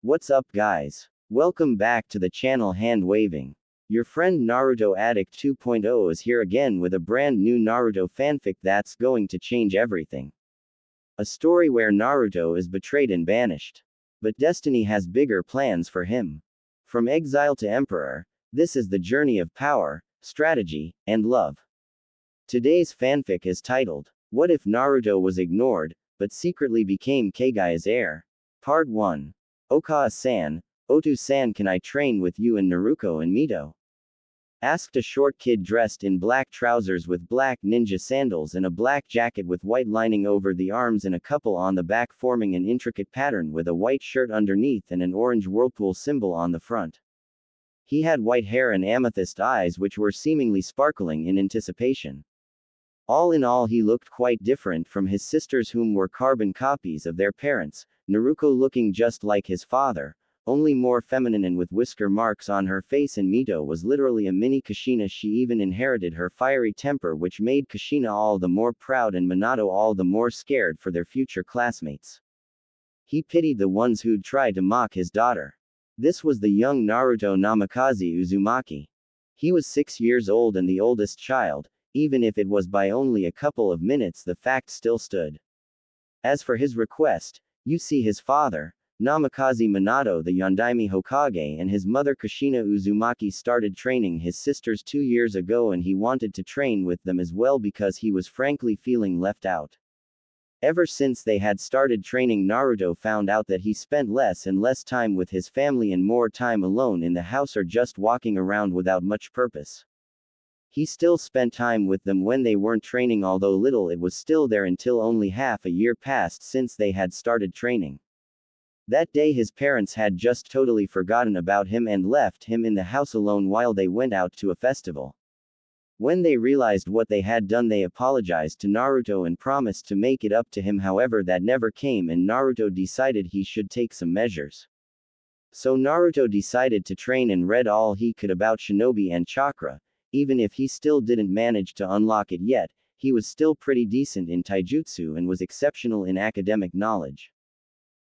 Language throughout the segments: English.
What's up guys? Welcome back to the channel Hand Waving. Your friend Naruto Addict 2.0 is here again with a brand new Naruto fanfic that's going to change everything. A story where Naruto is betrayed and banished. But destiny has bigger plans for him. From exile to emperor, this is the journey of power, strategy, and love. Today's fanfic is titled, What If Naruto Was Ignored, but Secretly Became Kaguya's Heir? Part 1. Okawa-san, Otu-san, can I train with you and Naruto and Mito? Asked a short kid dressed in black trousers with black ninja sandals and a black jacket with white lining over the arms and a couple on the back forming an intricate pattern with a white shirt underneath and an orange whirlpool symbol on the front. He had white hair and amethyst eyes which were seemingly sparkling in anticipation. All in all, he looked quite different from his sisters, whom were carbon copies of their parents, Naruto looking just like his father, only more feminine and with whisker marks on her face, and Mito was literally a mini Kushina. She even inherited her fiery temper, which made Kushina all the more proud and Minato all the more scared for their future classmates. He pitied the ones who'd tried to mock his daughter. This was the young Naruto Namikaze Uzumaki. He was 6 years old and the oldest child. Even if it was by only a couple of minutes, the fact still stood. As for his request, you see, his father, Namikaze Minato the Yondaime Hokage, and his mother Kushina Uzumaki started training his sisters 2 years ago, and he wanted to train with them as well because he was frankly feeling left out. Ever since they had started training, Naruto found out that he spent less and less time with his family and more time alone in the house or just walking around without much purpose. He still spent time with them when they weren't training, although little it was still there until only half a year passed since they had started training. That day his parents had just totally forgotten about him and left him in the house alone while they went out to a festival. When they realized what they had done, they apologized to Naruto and promised to make it up to him. However, that never came, and Naruto decided he should take some measures. So Naruto decided to train and read all he could about shinobi and chakra. Even if he still didn't manage to unlock it yet, he was still pretty decent in taijutsu and was exceptional in academic knowledge.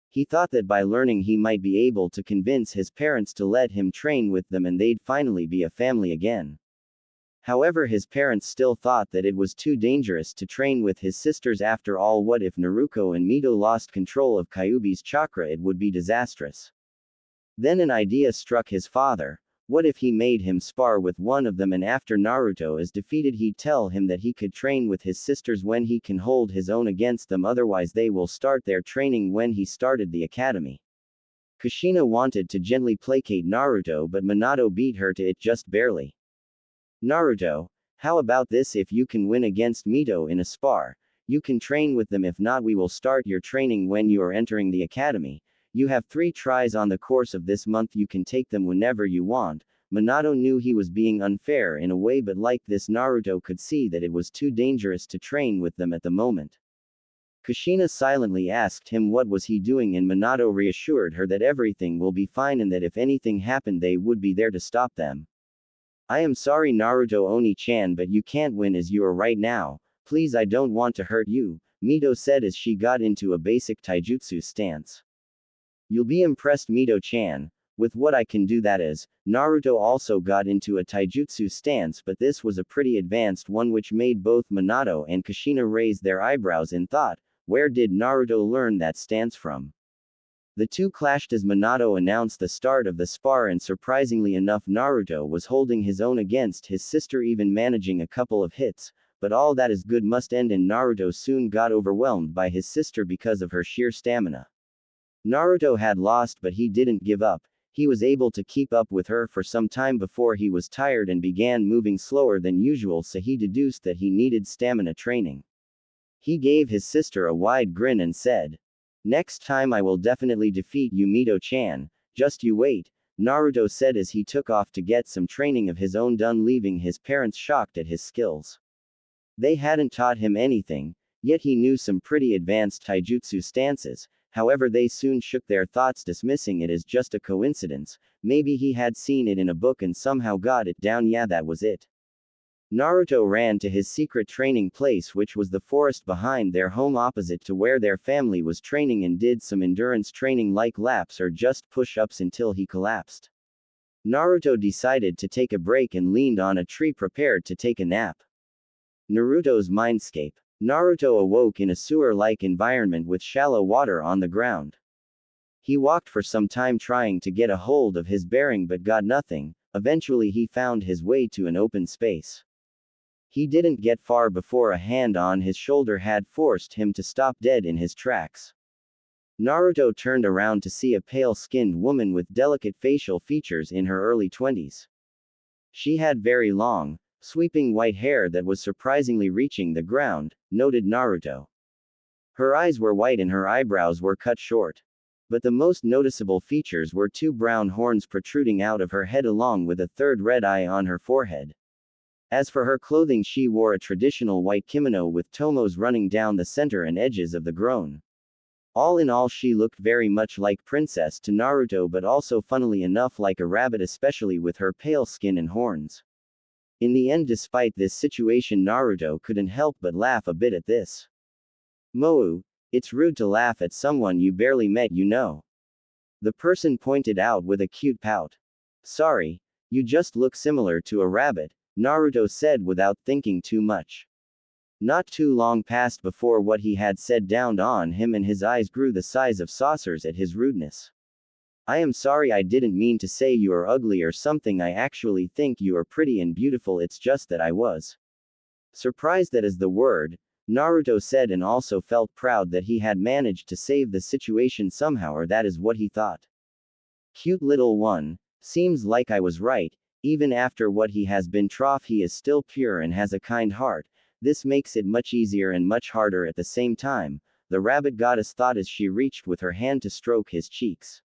He thought that by learning he might be able to convince his parents to let him train with them and they'd finally be a family again. However, his parents still thought that it was too dangerous to train with his sisters. After all, what if Naruto and Mito lost control of Kyuubi's chakra? It would be disastrous. Then an idea struck his father. What if he made him spar with one of them, and after Naruto is defeated he'd tell him that he could train with his sisters when he can hold his own against them, otherwise they will start their training when he started the academy. Kushina wanted to gently placate Naruto, but Minato beat her to it just barely. Naruto, how about this? If you can win against Mito in a spar, you can train with them. If not, we will start your training when you are entering the academy. You have 3 tries on the course of this month. You can take them whenever you want. Minato knew he was being unfair in a way, but like this, Naruto could see that it was too dangerous to train with them at the moment. Kushina silently asked him what was he doing, and Minato reassured her that everything will be fine and that if anything happened they would be there to stop them. I am sorry Naruto Oni-chan, but you can't win as you are right now. Please, I don't want to hurt you, Mito said as she got into a basic taijutsu stance. You'll be impressed, Mito-chan, with what I can do, that is. Naruto also got into a taijutsu stance, but this was a pretty advanced one, which made both Minato and Kushina raise their eyebrows in thought. Where did Naruto learn that stance from? The two clashed as Minato announced the start of the spar, and surprisingly enough Naruto was holding his own against his sister, even managing a couple of hits. But all that is good must end, and Naruto soon got overwhelmed by his sister because of her sheer stamina. Naruto had lost, but he didn't give up. He was able to keep up with her for some time before he was tired and began moving slower than usual, so he deduced that he needed stamina training. He gave his sister a wide grin and said, "Next time I will definitely defeat you, Mito-chan, just you wait," Naruto said as he took off to get some training of his own done, leaving his parents shocked at his skills. They hadn't taught him anything, yet he knew some pretty advanced taijutsu stances. However, they soon shook their thoughts, dismissing it as just a coincidence. Maybe he had seen it in a book and somehow got it down. Yeah, that was it. Naruto ran to his secret training place, which was the forest behind their home opposite to where their family was training, and did some endurance training like laps or just push-ups until he collapsed. Naruto decided to take a break and leaned on a tree prepared to take a nap. Naruto's mindscape. Naruto awoke in a sewer-like environment with shallow water on the ground. He walked for some time trying to get a hold of his bearing but got nothing. Eventually he found his way to an open space. He didn't get far before a hand on his shoulder had forced him to stop dead in his tracks. Naruto turned around to see a pale-skinned woman with delicate facial features in her early 20s. She had very long, sweeping white hair that was surprisingly reaching the ground, noted Naruto. Her eyes were white and her eyebrows were cut short. But the most noticeable features were two brown horns protruding out of her head along with a third red eye on her forehead. As for her clothing, she wore a traditional white kimono with tomos running down the center and edges of the groin. All in all, she looked very much like Princess to Naruto, but also funnily enough like a rabbit, especially with her pale skin and horns. In the end, despite this situation, Naruto couldn't help but laugh a bit at this. "Mou, it's rude to laugh at someone you barely met, you know," the person pointed out with a cute pout. "Sorry, you just look similar to a rabbit," Naruto said without thinking too much. Not too long passed before what he had said dawned on him and his eyes grew the size of saucers at his rudeness. "I am sorry, I didn't mean to say you are ugly or something. I actually think you are pretty and beautiful. It's just that I was surprised, that is the word," Naruto said, and also felt proud that he had managed to save the situation somehow, or that is what he thought. "Cute little one. Seems like I was right. Even after what he has been through, he is still pure and has a kind heart. This makes it much easier and much harder at the same time," the rabbit goddess thought as she reached with her hand to stroke his cheeks.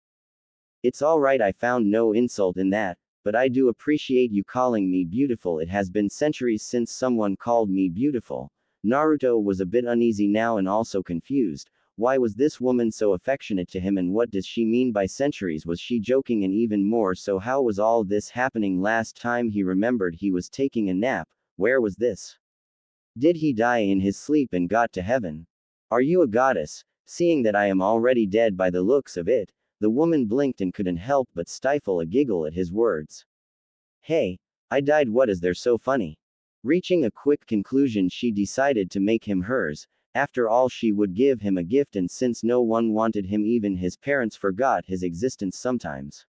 "It's alright, I found no insult in that, but I do appreciate you calling me beautiful. It has been centuries since someone called me beautiful." Naruto was a bit uneasy now and also confused. Why was this woman so affectionate to him, and what does she mean by centuries? Was she joking? And even more so, how was all this happening? Last time he remembered, he was taking a nap. Where was this? Did he die in his sleep and got to heaven? "Are you a goddess? Seeing that I am already dead by the looks of it," the woman blinked and couldn't help but stifle a giggle at his words. "Hey, I died. What is there so funny?" Reaching a quick conclusion, she decided to make him hers. After all, she would give him a gift, and since no one wanted him, even his parents forgot his existence sometimes.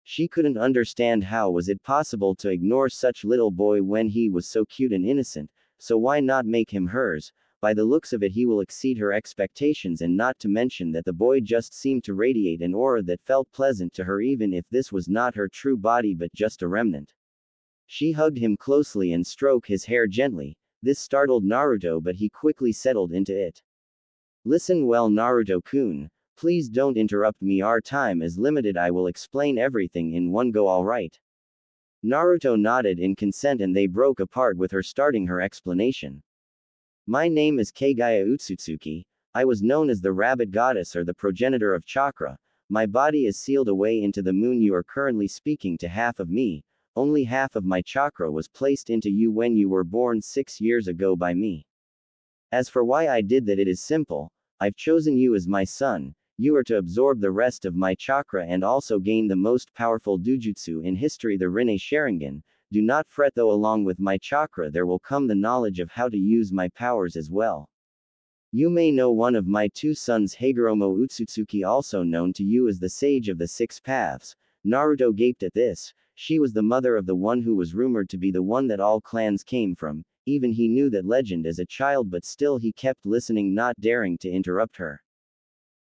She couldn't understand how was it possible to ignore such little boy when he was so cute and innocent, so why not make him hers? By the looks of it, he will exceed her expectations, and not to mention that the boy just seemed to radiate an aura that felt pleasant to her, even if this was not her true body but just a remnant. She hugged him closely and stroked his hair gently. This startled Naruto, but he quickly settled into it. "Listen well, Naruto-kun. Please don't interrupt me. Our time is limited. I will explain everything in one go, alright?" Naruto nodded in consent, and they broke apart with her starting her explanation. "My name is Kaguya Utsutsuki. I was known as the Rabbit Goddess, or the progenitor of chakra. My body is sealed away into the moon. You are currently speaking to half of me. Only half of my chakra was placed into you when you were born 6 years ago by me. As for why I did that, it is simple. I've chosen you as my son. You are to absorb the rest of my chakra and also gain the most powerful dujutsu in history, the Rinne Sharingan. Do not fret though, along with my chakra there will come the knowledge of how to use my powers as well. You may know one of my 2 sons, Hagoromo Utsutsuki, also known to you as the Sage of the 6 Paths." Naruto gaped at this. She was the mother of the one who was rumored to be the one that all clans came from. Even he knew that legend as a child, but still he kept listening, not daring to interrupt her.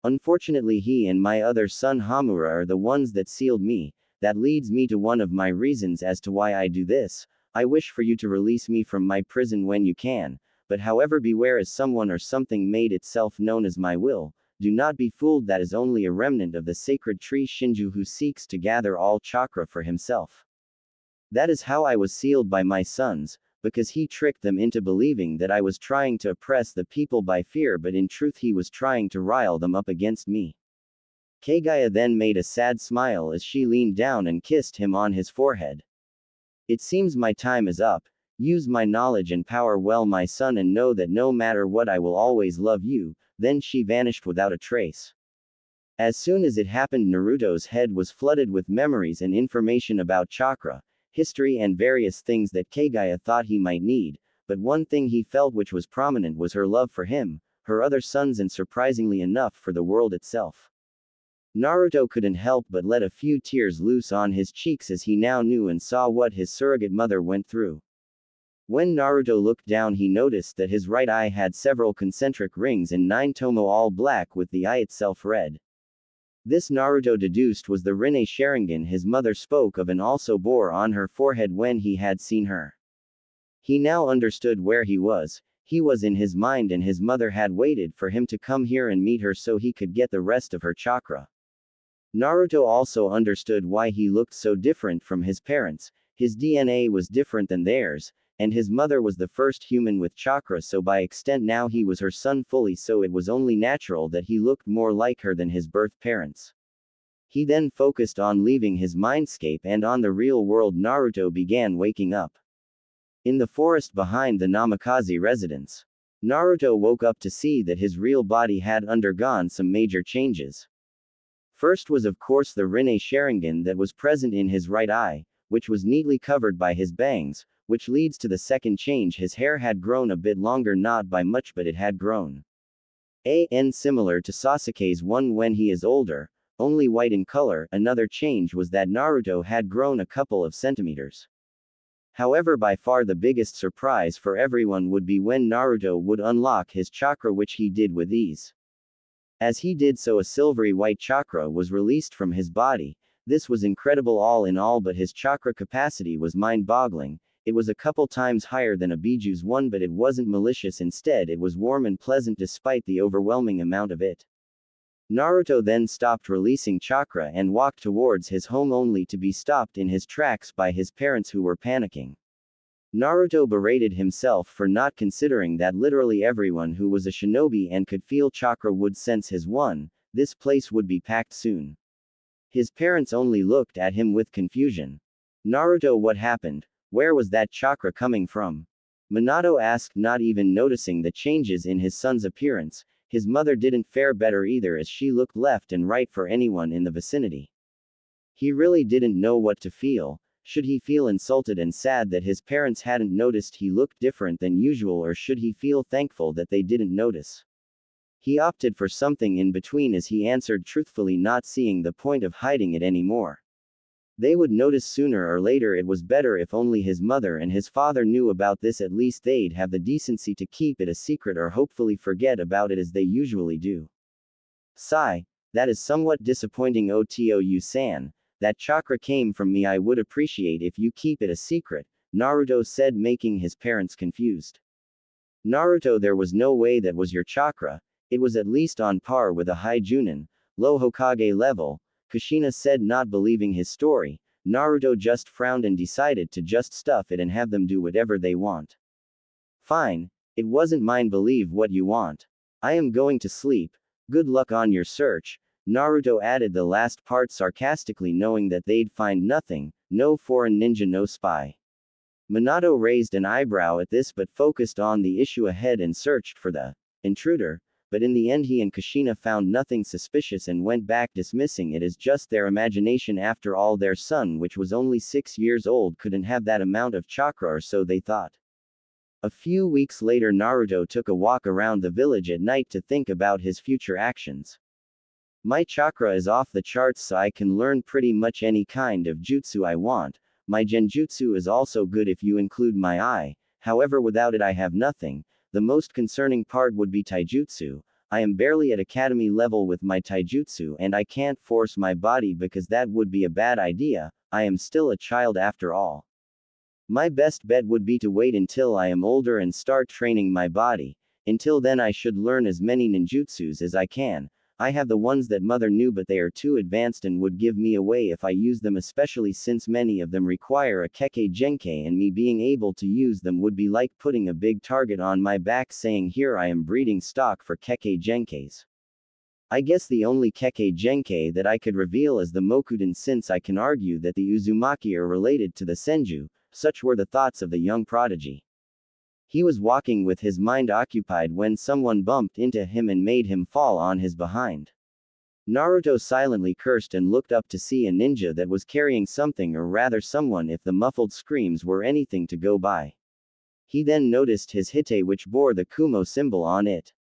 "Unfortunately, he and my other son Hamura are the ones that sealed me. That leads me to one of my reasons as to why I do this. I wish for you to release me from my prison when you can. But however, beware, as someone or something made itself known as my will. Do not be fooled. That is only a remnant of the sacred tree Shinju, who seeks to gather all chakra for himself. That is how I was sealed by my sons, because he tricked them into believing that I was trying to oppress the people by fear, but in truth he was trying to rile them up against me." Kaguya then made a sad smile as she leaned down and kissed him on his forehead. "It seems my time is up. Use my knowledge and power well, my son, and know that no matter what I will always love you." Then she vanished without a trace. As soon as it happened, Naruto's head was flooded with memories and information about chakra, history, and various things that Kaguya thought he might need, but one thing he felt which was prominent was her love for him, her other sons, and surprisingly enough for the world itself. Naruto couldn't help but let a few tears loose on his cheeks as he now knew and saw what his surrogate mother went through. When Naruto looked down, he noticed that his right eye had several concentric rings and 9 tomo all black with the eye itself red. This Naruto deduced was the Rinne Sharingan his mother spoke of and also bore on her forehead when he had seen her. He now understood where he was in his mind, and his mother had waited for him to come here and meet her so he could get the rest of her chakra. Naruto also understood why he looked so different from his parents. His DNA was different than theirs, and his mother was the first human with chakra, so by extent now he was her son fully, so it was only natural that he looked more like her than his birth parents. He then focused on leaving his mindscape and on the real world. Naruto began waking up in the forest behind the Namikaze residence. Naruto woke up to see that his real body had undergone some major changes. First was of course the Rinne Sharingan that was present in his right eye, which was neatly covered by his bangs, which leads to the second change. His hair had grown a bit longer, not by much, but it had grown. Similar to Sasuke's one when he is older, only white in color. Another change was that Naruto had grown a couple of centimeters. However, by far the biggest surprise for everyone would be when Naruto would unlock his chakra, which he did with ease. As he did so, a silvery white chakra was released from his body. This was incredible all in all, but his chakra capacity was mind-boggling. It was a couple times higher than a Bijuu's one, but it wasn't malicious, instead it was warm and pleasant despite the overwhelming amount of it. Naruto then stopped releasing chakra and walked towards his home, only to be stopped in his tracks by his parents, who were panicking. Naruto berated himself for not considering that literally everyone who was a shinobi and could feel chakra would sense his one. This place would be packed soon. His parents only looked at him with confusion. "Naruto, what happened? Where was that chakra coming from?" Minato asked, not even noticing the changes in his son's appearance. His mother didn't fare better either, as she looked left and right for anyone in the vicinity. He really didn't know what to feel. Should he feel insulted and sad that his parents hadn't noticed he looked different than usual, or should he feel thankful that they didn't notice? He opted for something in between, as he answered truthfully, not seeing the point of hiding it anymore. They would notice sooner or later. It was better if only his mother and his father knew about this. At least they'd have the decency to keep it a secret, or hopefully forget about it as they usually do. Sigh. That is somewhat disappointing, Otou-san. That chakra came from me. I would appreciate if you keep it a secret, Naruto said, making his parents confused. Naruto, there was no way that was your chakra. It was at least on par with a high Junin, low Hokage level, Kushina said, not believing his story. Naruto just frowned and decided to just stuff it and have them do whatever they want. Fine. It wasn't mine, believe what you want. I am going to sleep. Good luck on your search. Naruto added the last part sarcastically, knowing that they'd find nothing. No foreign ninja, no spy. Minato raised an eyebrow at this, but focused on the issue ahead and searched for the intruder. But in the end he and Kushina found nothing suspicious and went back, dismissing it as just their imagination. After all, their son, which was only 6 years old, couldn't have that amount of chakra, or so they thought. A few weeks later, Naruto took a walk around the village at night to think about his future actions. My chakra is off the charts, so I can learn pretty much any kind of jutsu I want. My genjutsu is also good if you include my eye. However, without it I have nothing. The most concerning part would be taijutsu. I am barely at academy level with my taijutsu, and I can't force my body because that would be a bad idea. I am still a child after all. My best bet would be to wait until I am older and start training my body. Until then I should learn as many ninjutsus as I can. I have the ones that mother knew, but they are too advanced and would give me away if I use them, especially since many of them require a Kekkei Genkai, and me being able to use them would be like putting a big target on my back, saying here I am breeding stock for Kekkei Genkais. I guess the only Kekkei Genkai that I could reveal is the Mokuden, since I can argue that the Uzumaki are related to the Senju, such were the thoughts of the young prodigy. He was walking with his mind occupied when someone bumped into him and made him fall on his behind. Naruto silently cursed and looked up to see a ninja that was carrying something, or rather someone, if the muffled screams were anything to go by. He then noticed his hite, which bore the Kumo symbol on it.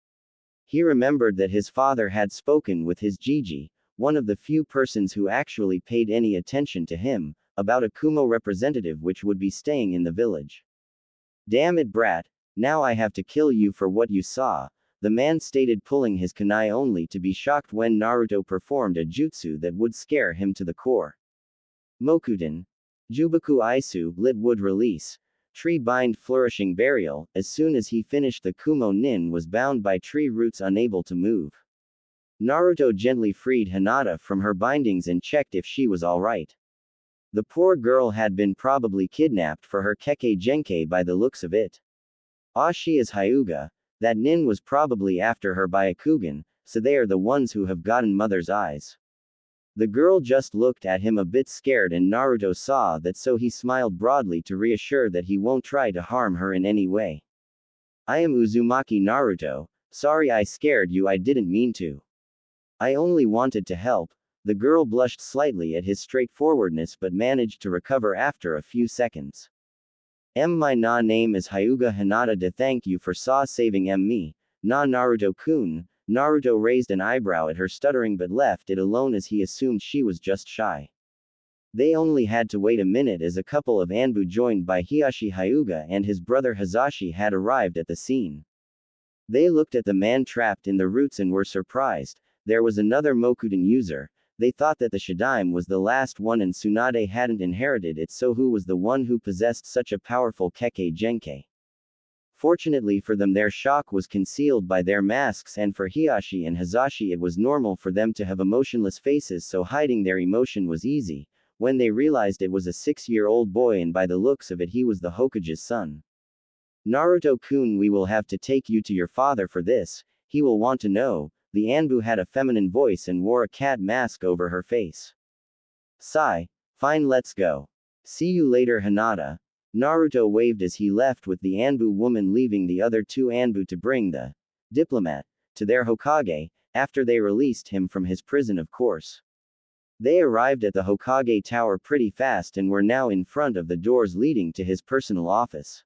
He remembered that his father had spoken with his Jiji, one of the few persons who actually paid any attention to him, about a Kumo representative which would be staying in the village. Damn it, brat, now I have to kill you for what you saw, the man stated, pulling his kunai only to be shocked when Naruto performed a jutsu that would scare him to the core. Mokuten. Jubaku Aisu, lit wood release. Tree bind flourishing burial. As soon as he finished, the Kumo nin was bound by tree roots, unable to move. Naruto gently freed Hinata from her bindings and checked if she was alright. The poor girl had been probably kidnapped for her keke genkai by the looks of it. Ah, she is Hyuga. That nin was probably after her by Akugan, so they are the ones who have gotten mother's eyes. The girl just looked at him a bit scared, and Naruto saw that, so he smiled broadly to reassure that he won't try to harm her in any way. I am Uzumaki Naruto, sorry I scared you, I didn't mean to. I only wanted to help. The girl blushed slightly at his straightforwardness but managed to recover after a few seconds. My name is Hyuga Hinata de, thank you for saving me, Naruto-kun. Naruto raised an eyebrow at her stuttering but left it alone as he assumed she was just shy. They only had to wait a minute as a couple of Anbu joined by Hiashi Hyuga and his brother Hazashi had arrived at the scene. They looked at the man trapped in the roots and were surprised. There was another Mokuten user. They thought that the Shadaime was the last one and Tsunade hadn't inherited it, so who was the one who possessed such a powerful keke genkai? Fortunately for them, their shock was concealed by their masks, and for Hiashi and Hazashi it was normal for them to have emotionless faces, so hiding their emotion was easy. When they realized it was a 6-year-old boy, and by the looks of it he was the Hokage's son. Naruto-kun, we will have to take you to your father for this, he will want to know. The Anbu had a feminine voice and wore a cat mask over her face. Sigh. Fine, let's go. See you later, Hinata. Naruto waved as he left, with the Anbu woman leaving the other two Anbu to bring the diplomat to their Hokage, after they released him from his prison, of course. They arrived at the Hokage tower pretty fast and were now in front of the doors leading to his personal office.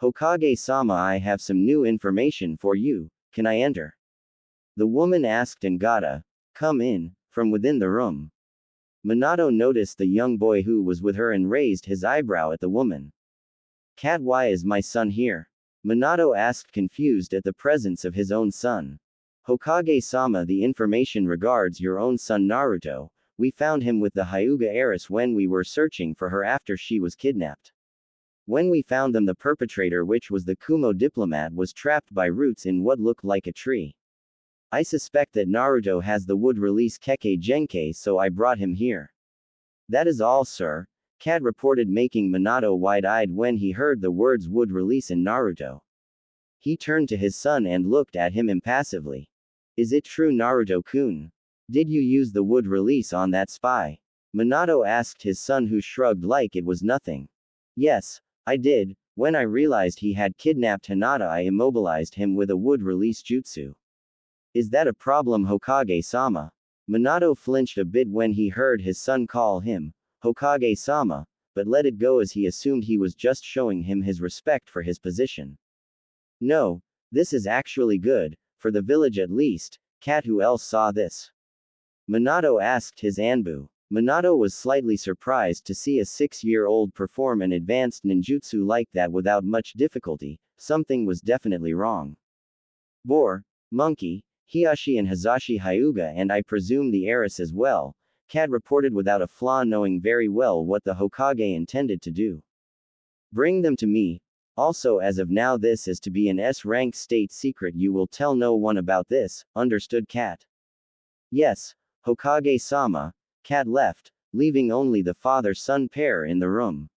Hokage-sama, I have some new information for you, can I enter? The woman asked and got a come in from within the room. Minato noticed the young boy who was with her and raised his eyebrow at the woman. Cat, why is my son here? Minato asked, confused at the presence of his own son. Hokage-sama, the information regards your own son Naruto. We found him with the Hyuga heiress when we were searching for her after she was kidnapped. When we found them, the perpetrator, which was the Kumo diplomat, was trapped by roots in what looked like a tree. I suspect that Naruto has the wood release keke genkai, so I brought him here. That is all, sir, Kat reported, making Minato wide-eyed when he heard the words wood release in Naruto. He turned to his son and looked at him impassively. Is it true, Naruto-kun? Did you use the wood release on that spy? Minato asked his son, who shrugged like it was nothing. Yes, I did. When I realized he had kidnapped Hinata, I immobilized him with a wood release jutsu. Is that a problem, Hokage-sama? Minato flinched a bit when he heard his son call him Hokage-sama, but let it go as he assumed he was just showing him his respect for his position. No, this is actually good, for the village at least. Cat, who else saw this? Minato asked his Anbu. Minato was slightly surprised to see a 6-year-old perform an advanced ninjutsu like that without much difficulty. Something was definitely wrong. Boar, monkey, Hiashi and Hazashi Hyuga, and I presume the heiress as well, Kat reported without a flaw, knowing very well what the Hokage intended to do. Bring them to me. Also, as of now, this is to be an S-rank state secret. You will tell no one about this, understood, Kat? Yes, Hokage-sama. Kat left, leaving only the father-son pair in the room.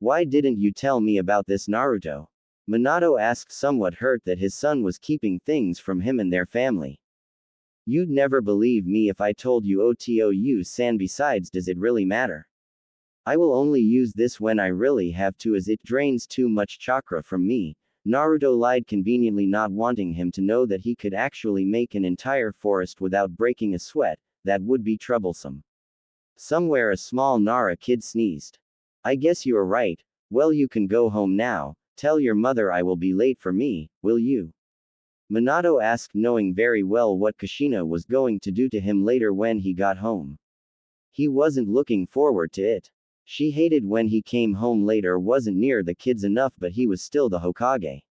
Why didn't you tell me about this, Naruto? Minato asked, somewhat hurt that his son was keeping things from him and their family. You'd never believe me if I told you, Otou-san. Besides, does it really matter? I will only use this when I really have to, as it drains too much chakra from me. Naruto lied, conveniently not wanting him to know that he could actually make an entire forest without breaking a sweat. That would be troublesome. Somewhere a small Nara kid sneezed. I guess you are right. Well, you can go home now. Tell your mother I will be late for me, will you? Minato asked, knowing very well what Kushina was going to do to him later when he got home. He wasn't looking forward to it. She hated when he came home late or wasn't near the kids enough, but he was still the Hokage.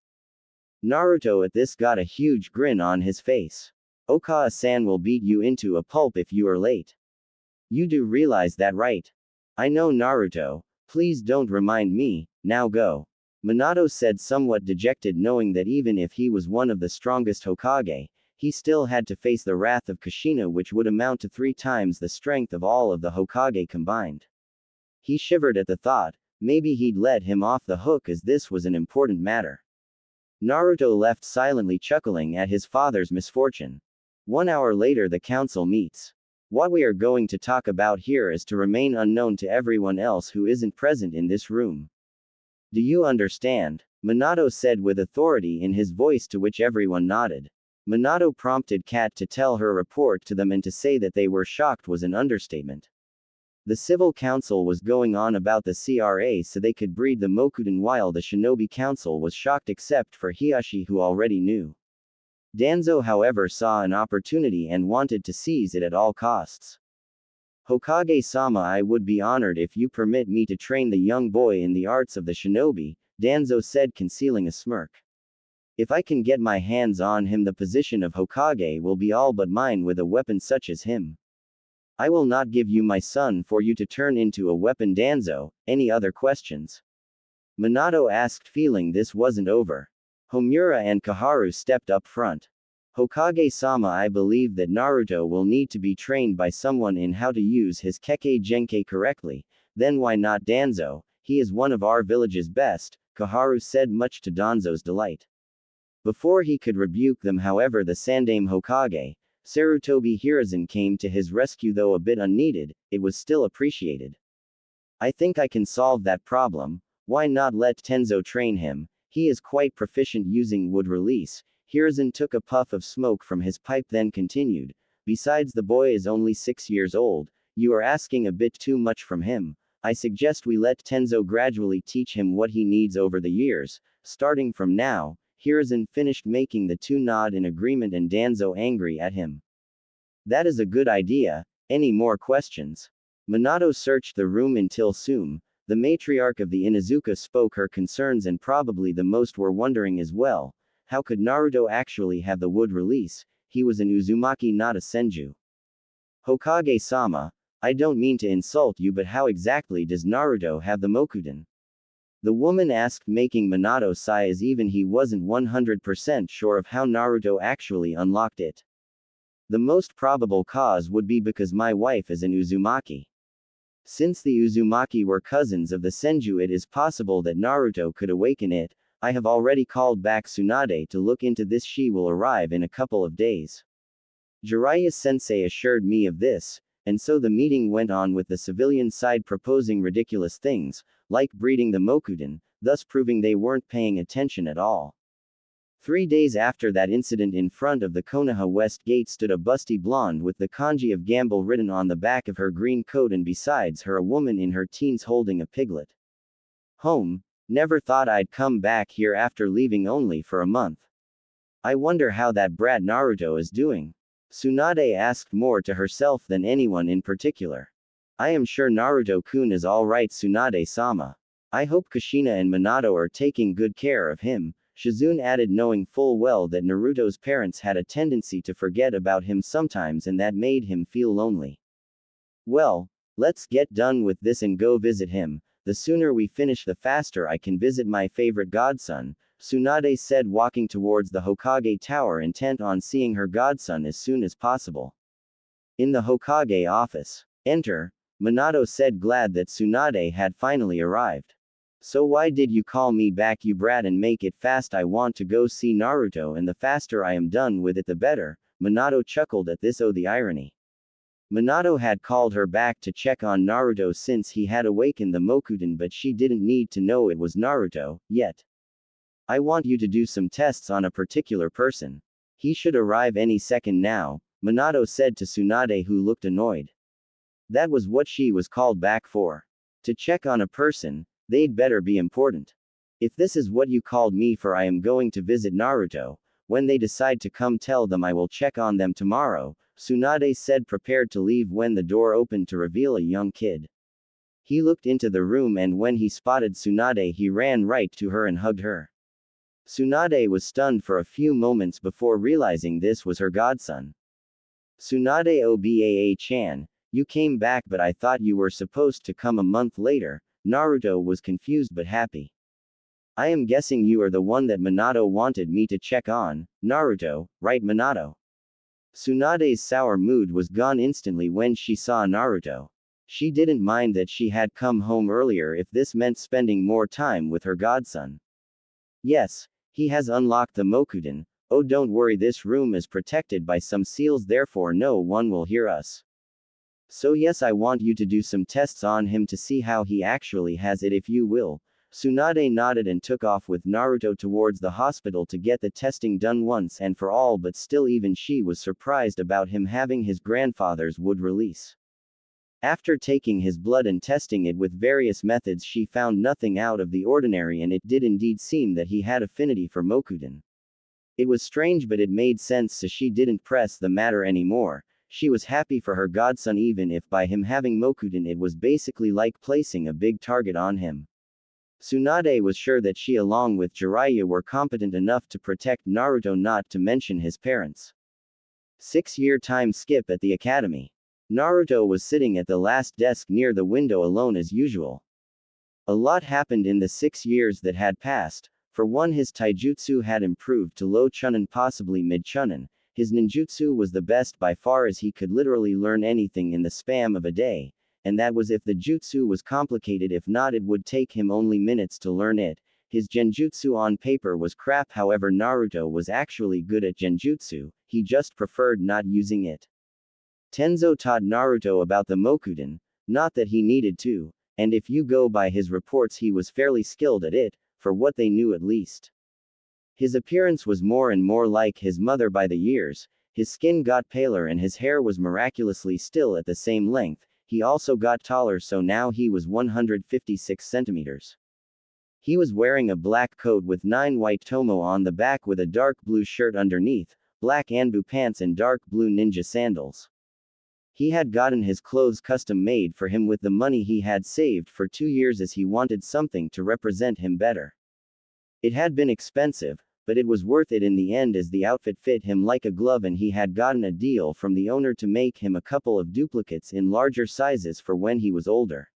Naruto at this got a huge grin on his face. Okawa-san will beat you into a pulp if you are late. You do realize that, right? I know, Naruto. Please don't remind me. Now go. Minato said, somewhat dejected, knowing that even if he was one of the strongest Hokage, he still had to face the wrath of Kushina, which would amount to 3 times the strength of all of the Hokage combined. He shivered at the thought. Maybe he'd let him off the hook, as this was an important matter. Naruto left silently, chuckling at his father's misfortune. 1 hour later, the council meets. What we are going to talk about here is to remain unknown to everyone else who isn't present in this room. Do you understand? Minato said with authority in his voice, to which everyone nodded. Minato prompted Kat to tell her report to them, and to say that they were shocked was an understatement. The civil council was going on about the CRA so they could breed the Mokuden, while the shinobi council was shocked except for Hiashi, who already knew. Danzo, however, saw an opportunity and wanted to seize it at all costs. Hokage-sama, I would be honored if you permit me to train the young boy in the arts of the shinobi, Danzo said, concealing a smirk. If I can get my hands on him, the position of Hokage will be all but mine with a weapon such as him. I will not give you my son for you to turn into a weapon, Danzo. Any other questions? Minato asked, feeling this wasn't over. Homura and Kaharu stepped up front. Hokage-sama, I believe that Naruto will need to be trained by someone in how to use his Kekkei Genkai correctly. Then why not Danzo? He is one of our village's best, Kaharu said, much to Danzo's delight. Before he could rebuke them, however, the Sandaime Hokage, Sarutobi Hiruzen, came to his rescue. Though a bit unneeded, it was still appreciated. I think I can solve that problem. Why not let Tenzo train him? He is quite proficient using wood release. Hiruzen took a puff of smoke from his pipe, then continued. Besides, the boy is only 6 years old. You are asking a bit too much from him. I suggest we let Tenzo gradually teach him what he needs over the years, starting from now. Hiruzen finished, making the two nod in agreement, and Danzo angry at him. That is a good idea. Any more questions? Minato searched the room until Sume, the matriarch of the Inuzuka, spoke her concerns, and probably the most were wondering as well. How could Naruto actually have the wood release? He was an Uzumaki, not a Senju. Hokage-sama, I don't mean to insult you, but how exactly does Naruto have the Mokuden? The woman asked, making Minato sigh, as even he wasn't 100% sure of how Naruto actually unlocked it. The most probable cause would be because my wife is an Uzumaki. Since the Uzumaki were cousins of the Senju, it is possible that Naruto could awaken it. I have already called back Tsunade to look into this. She will arrive in a couple of days. Jiraiya-sensei assured me of this, and so the meeting went on, with the civilian side proposing ridiculous things, like breeding the Mokuden, thus proving they weren't paying attention at all. 3 days after that incident, in front of the Konoha West Gate stood a busty blonde with the kanji of gamble written on the back of her green coat, and besides her a woman in her teens holding a piglet. Home. Never thought I'd come back here after leaving only for a month. I wonder how that brat Naruto is doing. Tsunade asked, more to herself than anyone in particular. I am sure Naruto-kun is alright, Tsunade-sama. I hope Kushina and Minato are taking good care of him, Shizune added, knowing full well that Naruto's parents had a tendency to forget about him sometimes, and that made him feel lonely. Well, let's get done with this and go visit him. The sooner we finish, the faster I can visit my favorite godson, Tsunade said, walking towards the Hokage tower, intent on seeing her godson as soon as possible. In the Hokage office. Enter. Minato said, glad that Tsunade had finally arrived. So why did you call me back, you brat, and make it fast? I want to go see Naruto, and the faster I am done with it the better. Minato chuckled at this. Oh, the irony. Minato had called her back to check on Naruto since he had awakened the Mokuden, but she didn't need to know it was Naruto, yet. I want you to do some tests on a particular person. He should arrive any second now, Minato said to Tsunade, who looked annoyed. That was what she was called back for. To check on a person, they'd better be important. If this is what you called me for, I am going to visit Naruto. When they decide to come, tell them I will check on them tomorrow, Tsunade said, prepared to leave when the door opened to reveal a young kid. He looked into the room, and when he spotted Tsunade, he ran right to her and hugged her. Tsunade was stunned for a few moments before realizing this was her godson. Tsunade Obaa-chan, you came back, but I thought you were supposed to come a month later. Naruto was confused but happy. I am guessing you are the one that Minato wanted me to check on, Naruto, right Minato? Tsunade's sour mood was gone instantly when she saw Naruto. She didn't mind that she had come home earlier if this meant spending more time with her godson. Yes, he has unlocked the Mokuden. Oh, don't worry, this room is protected by some seals, therefore no one will hear us. So yes, I want you to do some tests on him to see how he actually has it, if you will. Tsunade nodded and took off with Naruto towards the hospital to get the testing done once and for all, but still even she was surprised about him having his grandfather's wood release. After taking his blood and testing it with various methods, she found nothing out of the ordinary, and it did indeed seem that he had affinity for Mokuden. It was strange, but it made sense, so she didn't press the matter anymore. She was happy for her godson, even if by him having Mokuden it was basically like placing a big target on him. Tsunade was sure that she along with Jiraiya were competent enough to protect Naruto, not to mention his parents. 6-year time skip at the academy. Naruto was sitting at the last desk near the window alone as usual. A lot happened in the 6 years that had passed. For one, his taijutsu had improved to low chunin, possibly mid chunin. His ninjutsu was the best by far, as he could literally learn anything in the span of a day. And that was if the jutsu was complicated, if not it would take him only minutes to learn it. His genjutsu on paper was crap, however Naruto was actually good at genjutsu, he just preferred not using it. Tenzo taught Naruto about the Mokuden, not that he needed to, and if you go by his reports he was fairly skilled at it, for what they knew at least. His appearance was more and more like his mother by the years, his skin got paler and his hair was miraculously still at the same length. He also got taller, so now he was 156 centimeters. He was wearing a black coat with 9 white tomo on the back with a dark blue shirt underneath, black anbu pants and dark blue ninja sandals. He had gotten his clothes custom made for him with the money he had saved for 2 years, as he wanted something to represent him better. It had been expensive, but it was worth it in the end, as the outfit fit him like a glove, and he had gotten a deal from the owner to make him a couple of duplicates in larger sizes for when he was older.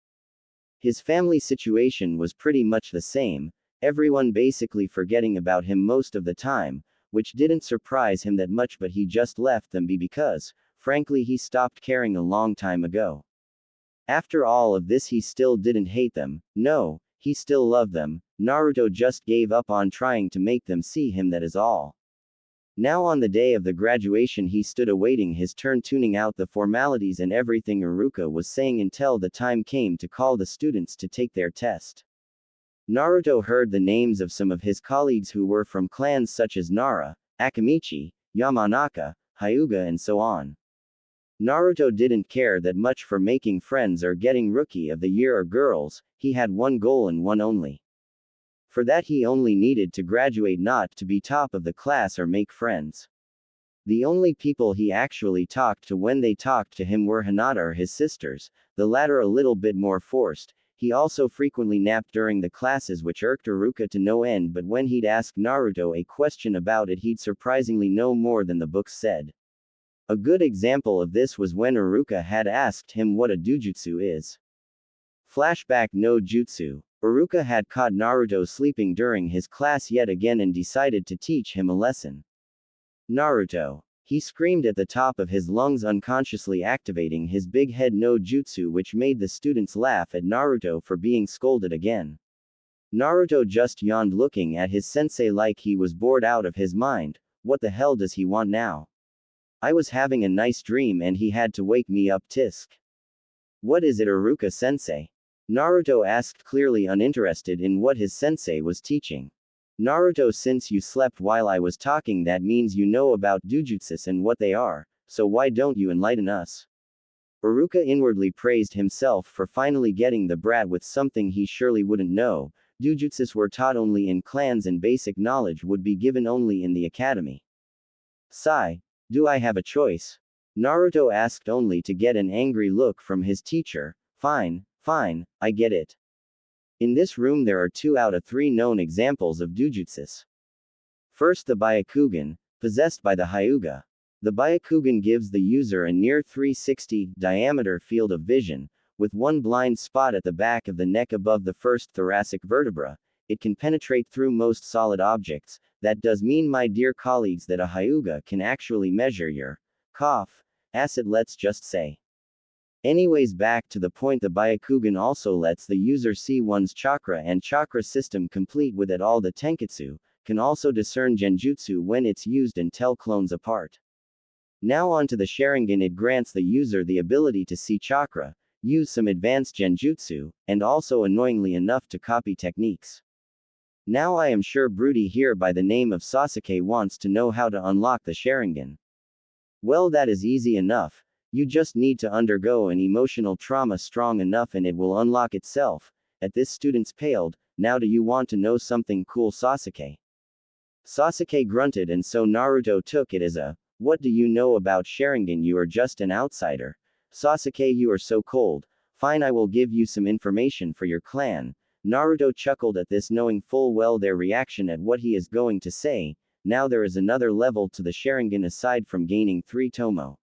His family situation was pretty much the same, everyone basically forgetting about him most of the time, which didn't surprise him that much, but he just left them be because, frankly, he stopped caring a long time ago. After all of this, he still didn't hate them, no, he still loved them. Naruto just gave up on trying to make them see him, that is all. Now on the day of the graduation he stood awaiting his turn, tuning out the formalities and everything Iruka was saying until the time came to call the students to take their test. Naruto heard the names of some of his colleagues who were from clans such as Nara, Akamichi, Yamanaka, Hyuga and so on. Naruto didn't care that much for making friends or getting Rookie of the Year or girls, he had one goal and one only. For that he only needed to graduate, not to be top of the class or make friends. The only people he actually talked to when they talked to him were Hinata or his sisters, the latter a little bit more forced. He also frequently napped during the classes, which irked Iruka to no end, but when he'd ask Naruto a question about it he'd surprisingly know more than the books said. A good example of this was when Iruka had asked him what a dojutsu is. Flashback: no jutsu. Iruka had caught Naruto sleeping during his class yet again and decided to teach him a lesson. Naruto! He screamed at the top of his lungs, unconsciously activating his big head no jutsu, which made the students laugh at Naruto for being scolded again. Naruto just yawned, looking at his sensei like he was bored out of his mind. What the hell does he want now? I was having a nice dream and he had to wake me up. Tisk. What is it, Iruka-sensei? Naruto asked, clearly uninterested in what his sensei was teaching. Naruto, since you slept while I was talking, that means you know about dujutsus and what they are, so why don't you enlighten us? Iruka inwardly praised himself for finally getting the brat with something he surely wouldn't know. Dujutsus were taught only in clans and basic knowledge would be given only in the academy. Sigh. Do I have a choice? Naruto asked, only to get an angry look from his teacher. Fine, fine, I get it. In this room there are 2 out of 3 known examples of dujutsus. First, the Byakugan, possessed by the Hyuga. The Byakugan gives the user a near 360 diameter field of vision, with one blind spot at the back of the neck above the first thoracic vertebra. It can penetrate through most solid objects. That does mean, my dear colleagues, that a Hyuga can actually measure your acid, let's just say. Anyways, back to the point, the Byakugan also lets the user see one's chakra and chakra system, complete with it all. The Tenketsu can also discern genjutsu when it's used and tell clones apart. Now on to the Sharingan. It grants the user the ability to see chakra, use some advanced genjutsu, and also, annoyingly enough, to copy techniques. Now I am sure Broody here by the name of Sasuke wants to know how to unlock the Sharingan. Well, that is easy enough. You just need to undergo an emotional trauma strong enough and it will unlock itself. At this, students paled. Now do you want to know something cool, Sasuke? Sasuke grunted, and so Naruto took it as a, what do you know about Sharingan? You are just an outsider. Sasuke, you are so cold. Fine, I will give you some information for your clan. Naruto chuckled at this, knowing full well their reaction at what he is going to say. Now there is another level to the Sharingan aside from gaining 3 tomo.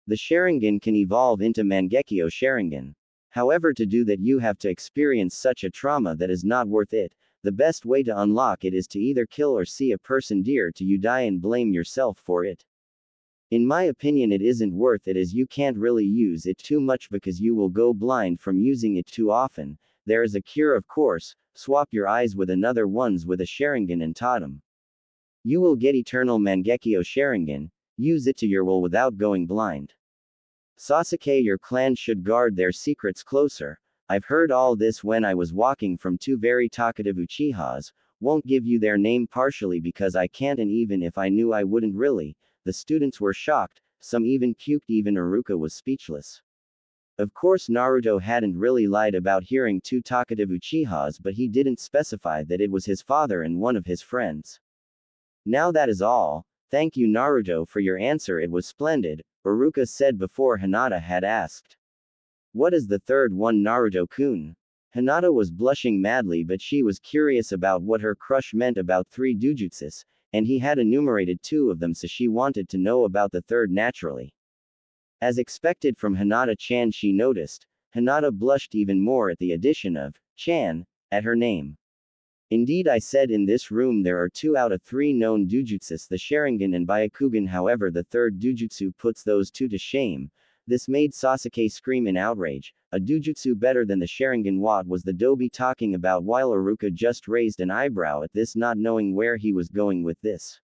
The Sharingan can evolve into Mangekyo Sharingan. However, to do that you have to experience such a trauma that is not worth it. The best way to unlock it is to either kill or see a person dear to you die and blame yourself for it. In my opinion, it isn't worth it, as you can't really use it too much because you will go blind from using it too often. There is a cure, of course. Swap your eyes with another one's with a Sharingan and Totem. You will get eternal Mangekyo Sharingan. Use it to your will without going blind. Sasuke, your clan should guard their secrets closer. I've heard all this when I was walking from 2 very talkative Uchihas. Won't give you their name partially because I can't, and even if I knew I wouldn't really. The students were shocked, some even puked, even Iruka was speechless. Of course, Naruto hadn't really lied about hearing 2 talkative Uchihas, but he didn't specify that it was his father and one of his friends. Now that is all. Thank you, Naruto, for your answer. It was splendid, Iruka said before Hinata had asked. What is the third one, Naruto-kun? Hinata was blushing madly, but she was curious about what her crush meant about 3 dujutsus, and he had enumerated 2 of them, so she wanted to know about the third naturally. As expected from Hinata-chan, she noticed. Hinata blushed even more at the addition of chan at her name. Indeed, I said in this room there are 2 out of 3 known dujutsus, the Sharingan and Byakugan. However, the third dujutsu puts those 2 to shame. This made Sasuke scream in outrage. A dujutsu better than the Sharingan? What was the Dobi talking about? While Iruka just raised an eyebrow at this, not knowing where he was going with this.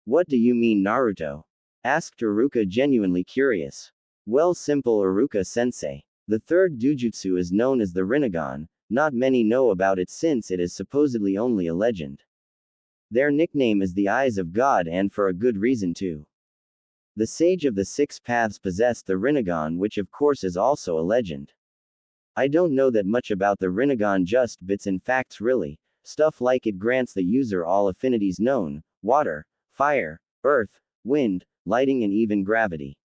What do you mean, Naruto? Asked Iruka, genuinely curious. Well, simple, Iruka-sensei. The third dujutsu is known as the Rinnegan. Not many know about it since it is supposedly only a legend. Their nickname is the Eyes of God, and for a good reason too. The Sage of the 6 Paths possessed the Rinnegan, which of course is also a legend. I don't know that much about the Rinnegan, just bits and facts really. Stuff like it grants the user all affinities known: water, fire, earth, wind, lighting, and even gravity.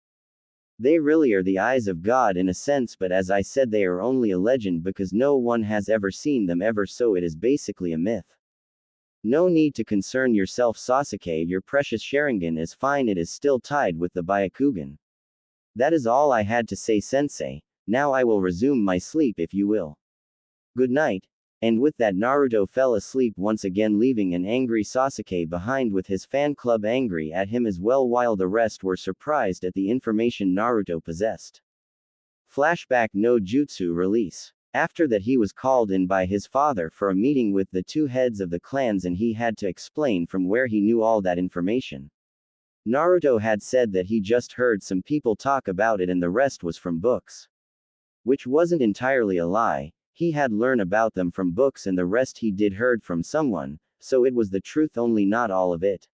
They really are the eyes of God in a sense, but as I said, they are only a legend because no one has ever seen them ever, so it is basically a myth. No need to concern yourself, Sasuke, your precious Sharingan is fine, it is still tied with the Byakugan. That is all I had to say, sensei. Now I will resume my sleep if you will. Good night. And with that, Naruto fell asleep once again, leaving an angry Sasuke behind with his fan club angry at him as well, while the rest were surprised at the information Naruto possessed. Flashback: no jutsu release. After that, he was called in by his father for a meeting with the 2 heads of the clans, and he had to explain from where he knew all that information. Naruto had said that he just heard some people talk about it and the rest was from books. Which wasn't entirely a lie, he had learned about them from books and the rest he did heard from someone, so it was the truth only not all of it.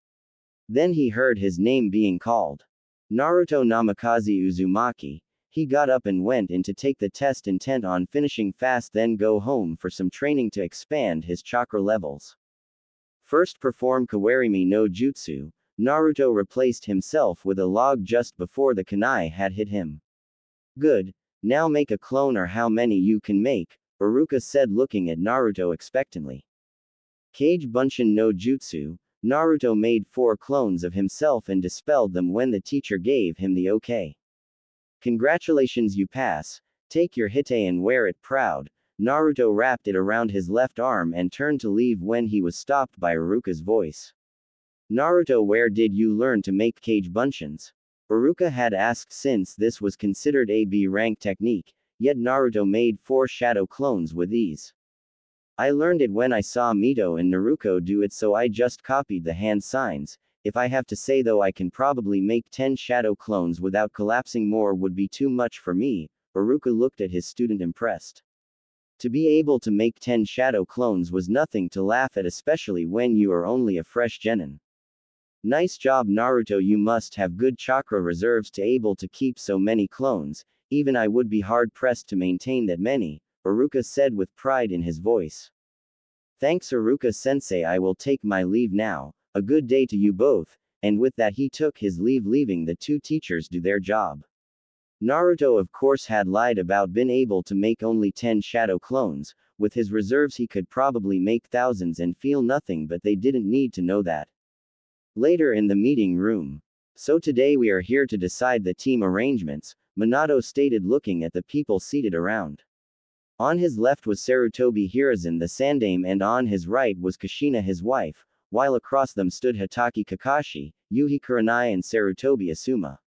Then he heard his name being called. Naruto Namikaze Uzumaki. He got up and went in to take the test intent on finishing fast then go home for some training to expand his chakra levels. First perform Kawarimi no Jutsu. Naruto replaced himself with a log just before the kunai had hit him. Good. Now make a clone or how many you can make, Iruka said looking at Naruto expectantly. Kage Bunshin no Jutsu. Naruto made 4 clones of himself and dispelled them when the teacher gave him the okay. Congratulations, you pass. Take your hite and wear it proud. Naruto wrapped it around his left arm and turned to leave when he was stopped by Iruka's voice. Naruto, where did you learn to make Kage Bunshins? Iruka had asked since this was considered a B rank technique, yet Naruto made 4 shadow clones with ease. I learned it when I saw Mito and Naruto do it, so I just copied the hand signs. If I have to say though, I can probably make 10 shadow clones without collapsing. More would be too much for me. Iruka looked at his student impressed. To be able to make 10 shadow clones was nothing to laugh at, especially when you are only a fresh genin. Nice job, Naruto, you must have good chakra reserves to able to keep so many clones. Even I would be hard pressed to maintain that many, Iruka said with pride in his voice. Thanks, Iruka sensei, I will take my leave now. A good day to you both, and with that he took his leave, leaving the 2 teachers do their job. Naruto of course had lied about being able to make only 10 shadow clones. With his reserves he could probably make thousands and feel nothing, but they didn't need to know that. Later in the meeting room. So today we are here to decide the team arrangements, Minato stated looking at the people seated around. On his left was Sarutobi Hiruzen the Sandame and on his right was Kushina his wife, while across them stood Hitaki Kakashi, Yuhi Kurenai and Sarutobi Asuma.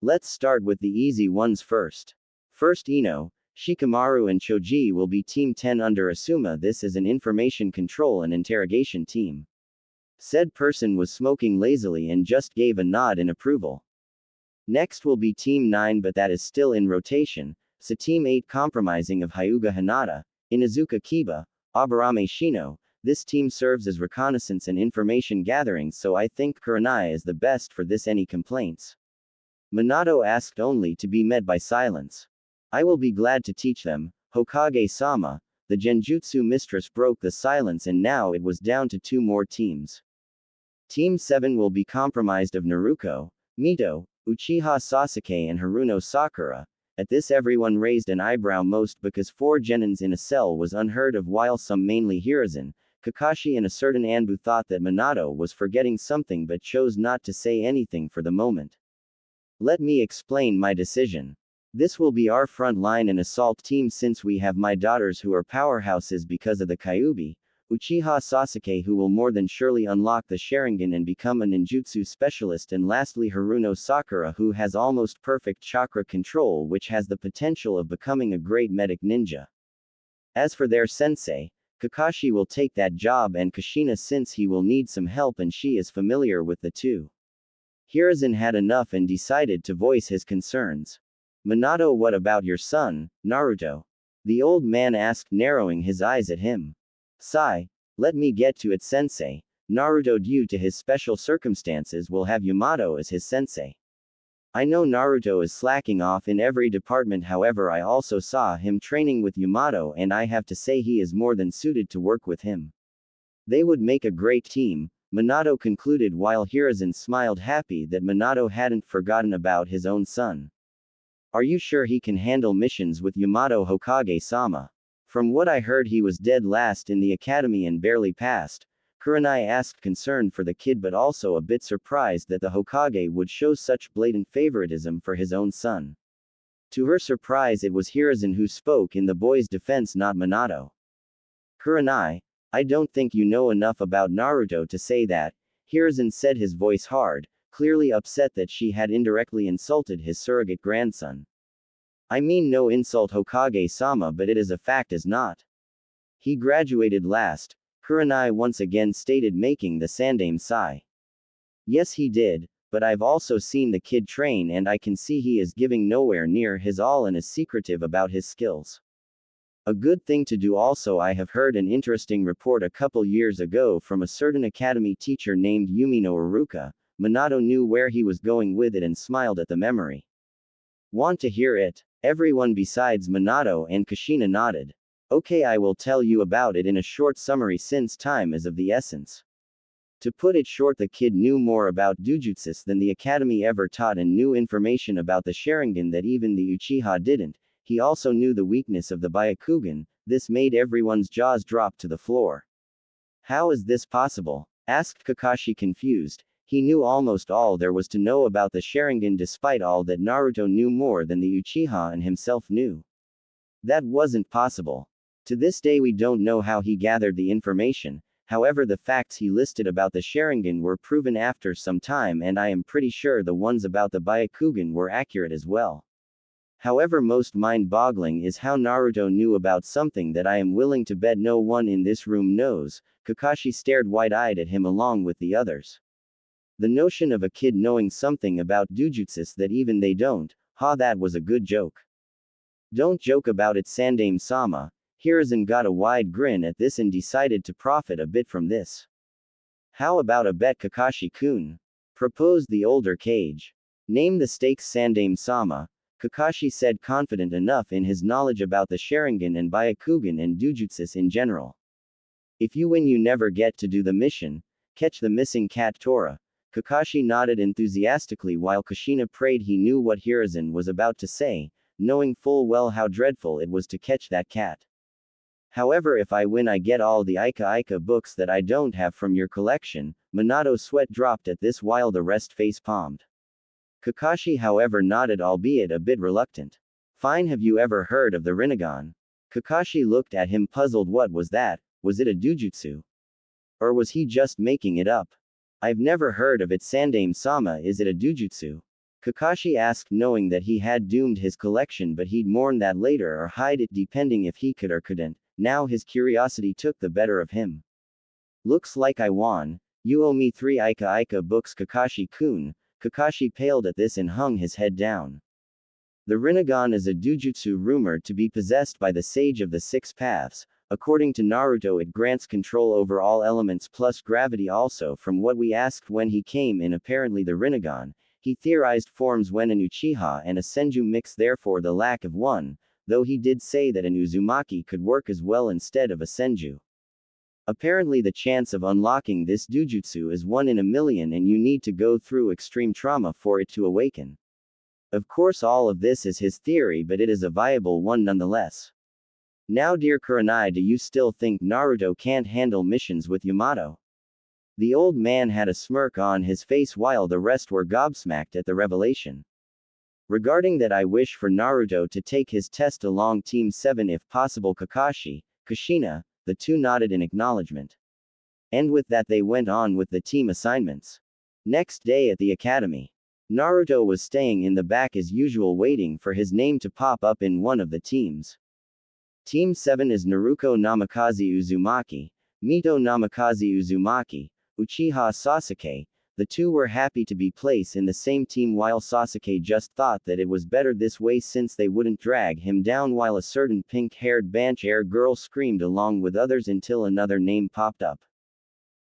Let's start with the easy ones first. First, Ino, Shikamaru and Choji will be Team 10 under Asuma. This is an information control and interrogation team. Said person was smoking lazily and just gave a nod in approval. Next will be Team 9, but that is still in rotation, so Team 8 comprising of Hyuga Hinata, Inuzuka Kiba, Aburame Shino. This team serves as reconnaissance and information gathering, so I think Kurenai is the best for this. Any complaints? Minato asked, only to be met by silence. I will be glad to teach them, Hokage-sama. The Genjutsu mistress broke the silence and now it was down to 2 more teams. Team 7 will be comprised of Naruto, Mito, Uchiha Sasuke and Haruno Sakura. At this everyone raised an eyebrow, most because 4 genins in a cell was unheard of, while some, mainly Hiruzen, Kakashi and a certain Anbu, thought that Minato was forgetting something but chose not to say anything for the moment. Let me explain my decision. This will be our front line and assault team since we have my daughters who are powerhouses because of the Kyuubi, Uchiha Sasuke who will more than surely unlock the Sharingan and become a ninjutsu specialist, and lastly Haruno Sakura who has almost perfect chakra control which has the potential of becoming a great medic ninja. As for their sensei, Kakashi will take that job and Kushina since he will need some help and she is familiar with the 2. Hiruzen had enough and decided to voice his concerns. Minato, what about your son, Naruto? The old man asked, narrowing his eyes at him. Sigh. Let me get to it, sensei. Naruto, due to his special circumstances, will have Yamato as his sensei. I know Naruto is slacking off in every department, however I also saw him training with Yamato and I have to say he is more than suited to work with him. They would make a great team, Minato concluded while Hiruzen smiled happy that Minato hadn't forgotten about his own son. Are you sure he can handle missions with Yamato, Hokage-sama? From what I heard he was dead last in the academy and barely passed. Kurenai asked, concerned for the kid but also a bit surprised that the Hokage would show such blatant favoritism for his own son. To her surprise it was Hiruzen who spoke in the boy's defense, not Minato. Kurenai, I don't think you know enough about Naruto to say that, Hiruzen said, his voice hard, clearly upset that she had indirectly insulted his surrogate grandson. I mean no insult, Hokage-sama, but it is a fact, is not. He graduated last, Kurenai once again stated, making the Sandame sigh. Yes he did, but I've also seen the kid train and I can see he is giving nowhere near his all and is secretive about his skills. A good thing to do also. I have heard an interesting report a couple years ago from a certain academy teacher named Yumino Iruka. Minato knew where he was going with it and smiled at the memory. Want to hear it? Everyone besides Minato and Kushina nodded. Okay, I will tell you about it in a short summary since time is of the essence. To put it short, the kid knew more about Dujutsus than the academy ever taught and knew information about the Sharingan that even the Uchiha didn't. He also knew the weakness of the Byakugan. This made everyone's jaws drop to the floor. How is this possible? Asked Kakashi confused. He knew almost all there was to know about the Sharingan despite all that Naruto knew more than the Uchiha and himself knew. That wasn't possible. To this day we don't know how he gathered the information. However, the facts he listed about the Sharingan were proven after some time, and I am pretty sure the ones about the Byakugan were accurate as well. However, most mind-boggling is how Naruto knew about something that I am willing to bet no one in this room knows. Kakashi stared wide-eyed at him along with the others. The notion of a kid knowing something about Dujutsus that even they don't, that was a good joke. Don't joke about it, Sandaime-sama. Hiruzen got a wide grin at this and decided to profit a bit from this. How about a bet, Kakashi-kun? Proposed the older Kage. Name the stakes, Sandaime-sama. Kakashi said, confident enough in his knowledge about the Sharingan and Byakugan and Dujutsus in general. If you win, you never get to do the mission. Catch the missing cat Tora. Kakashi nodded enthusiastically while Kushina prayed he knew what Hiruzen was about to say, knowing full well how dreadful it was to catch that cat. However, if I win, I get all the Ika books that I don't have from your collection. Minato's sweat dropped at this while the rest face-palmed. Kakashi, however, nodded, albeit a bit reluctant. Fine. Have you ever heard of the Rinnegan? Kakashi looked at him puzzled. What was that? Was it a Dujutsu? Or was he just making it up? I've never heard of it, Sandaime-sama. Is it a Dujutsu? Kakashi asked, knowing that he had doomed his collection, but he'd mourn that later or hide it depending if he could or couldn't. Now his curiosity took the better of him. Looks like I won. You owe me 3 Ika books, Kakashi-kun. Kakashi paled at this and hung his head down. The Rinnegan is a Dujutsu rumored to be possessed by the Sage of the Six Paths. According to Naruto, it grants control over all elements plus gravity. Also, from what we asked when he came in, apparently the Rinnegan, he theorized, forms when an Uchiha and a Senju mix, therefore the lack of one, though he did say that an Uzumaki could work as well instead of a Senju. Apparently the chance of unlocking this Dujutsu is 1 in a million and you need to go through extreme trauma for it to awaken. Of course all of this is his theory, but it is a viable one nonetheless. Now, dear Kurenai, do you still think Naruto can't handle missions with Yamato? The old man had a smirk on his face while the rest were gobsmacked at the revelation. Regarding that, I wish for Naruto to take his test along Team 7 if possible. Kakashi, Kushina, the two nodded in acknowledgement. And with that they went on with the team assignments. Next day at the academy. Naruto was staying in the back as usual, waiting for his name to pop up in one of the teams. Team 7 is Naruto Namikaze Uzumaki, Mito Namikaze Uzumaki, Uchiha Sasuke. The two were happy to be placed in the same team while Sasuke just thought that it was better this way since they wouldn't drag him down, while a certain pink-haired Banch-air girl screamed along with others until another name popped up.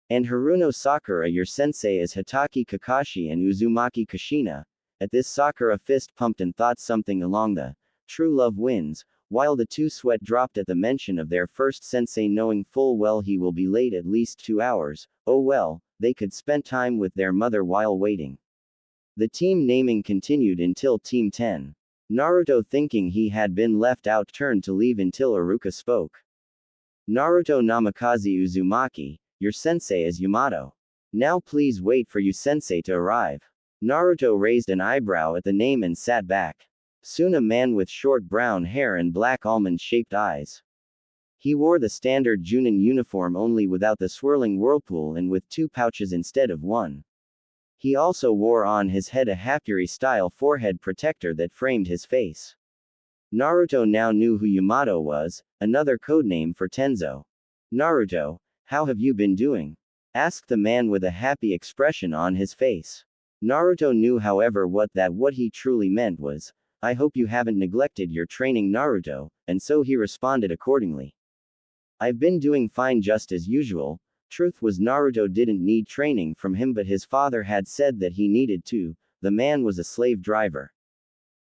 And Haruno Sakura, your sensei, is Hitaki Kakashi and Uzumaki Kushina. At this, Sakura fist pumped and thought something along the true love wins, while the two sweat dropped at the mention of their first sensei, knowing full well he will be late at least 2 hours. Oh well, they could spend time with their mother while waiting. The team naming continued until Team 10. Naruto, thinking he had been left out, turned to leave until Iruka spoke. Naruto Namikaze Uzumaki, your sensei is Yamato. Now please wait for you sensei to arrive. Naruto raised an eyebrow at the name and sat back. Soon a man with short brown hair and black almond-shaped eyes. He wore the standard Junin uniform, only without the swirling whirlpool and with 2 pouches instead of 1. He also wore on his head a Hapuri-style forehead protector that framed his face. Naruto now knew who Yamato was, another codename for Tenzo. Naruto, how have you been doing? Asked the man with a happy expression on his face. Naruto knew however what he truly meant was, I hope you haven't neglected your training Naruto, and so he responded accordingly. I've been doing fine just as usual. Truth was Naruto didn't need training from him but his father had said that he needed to, the man was a slave driver.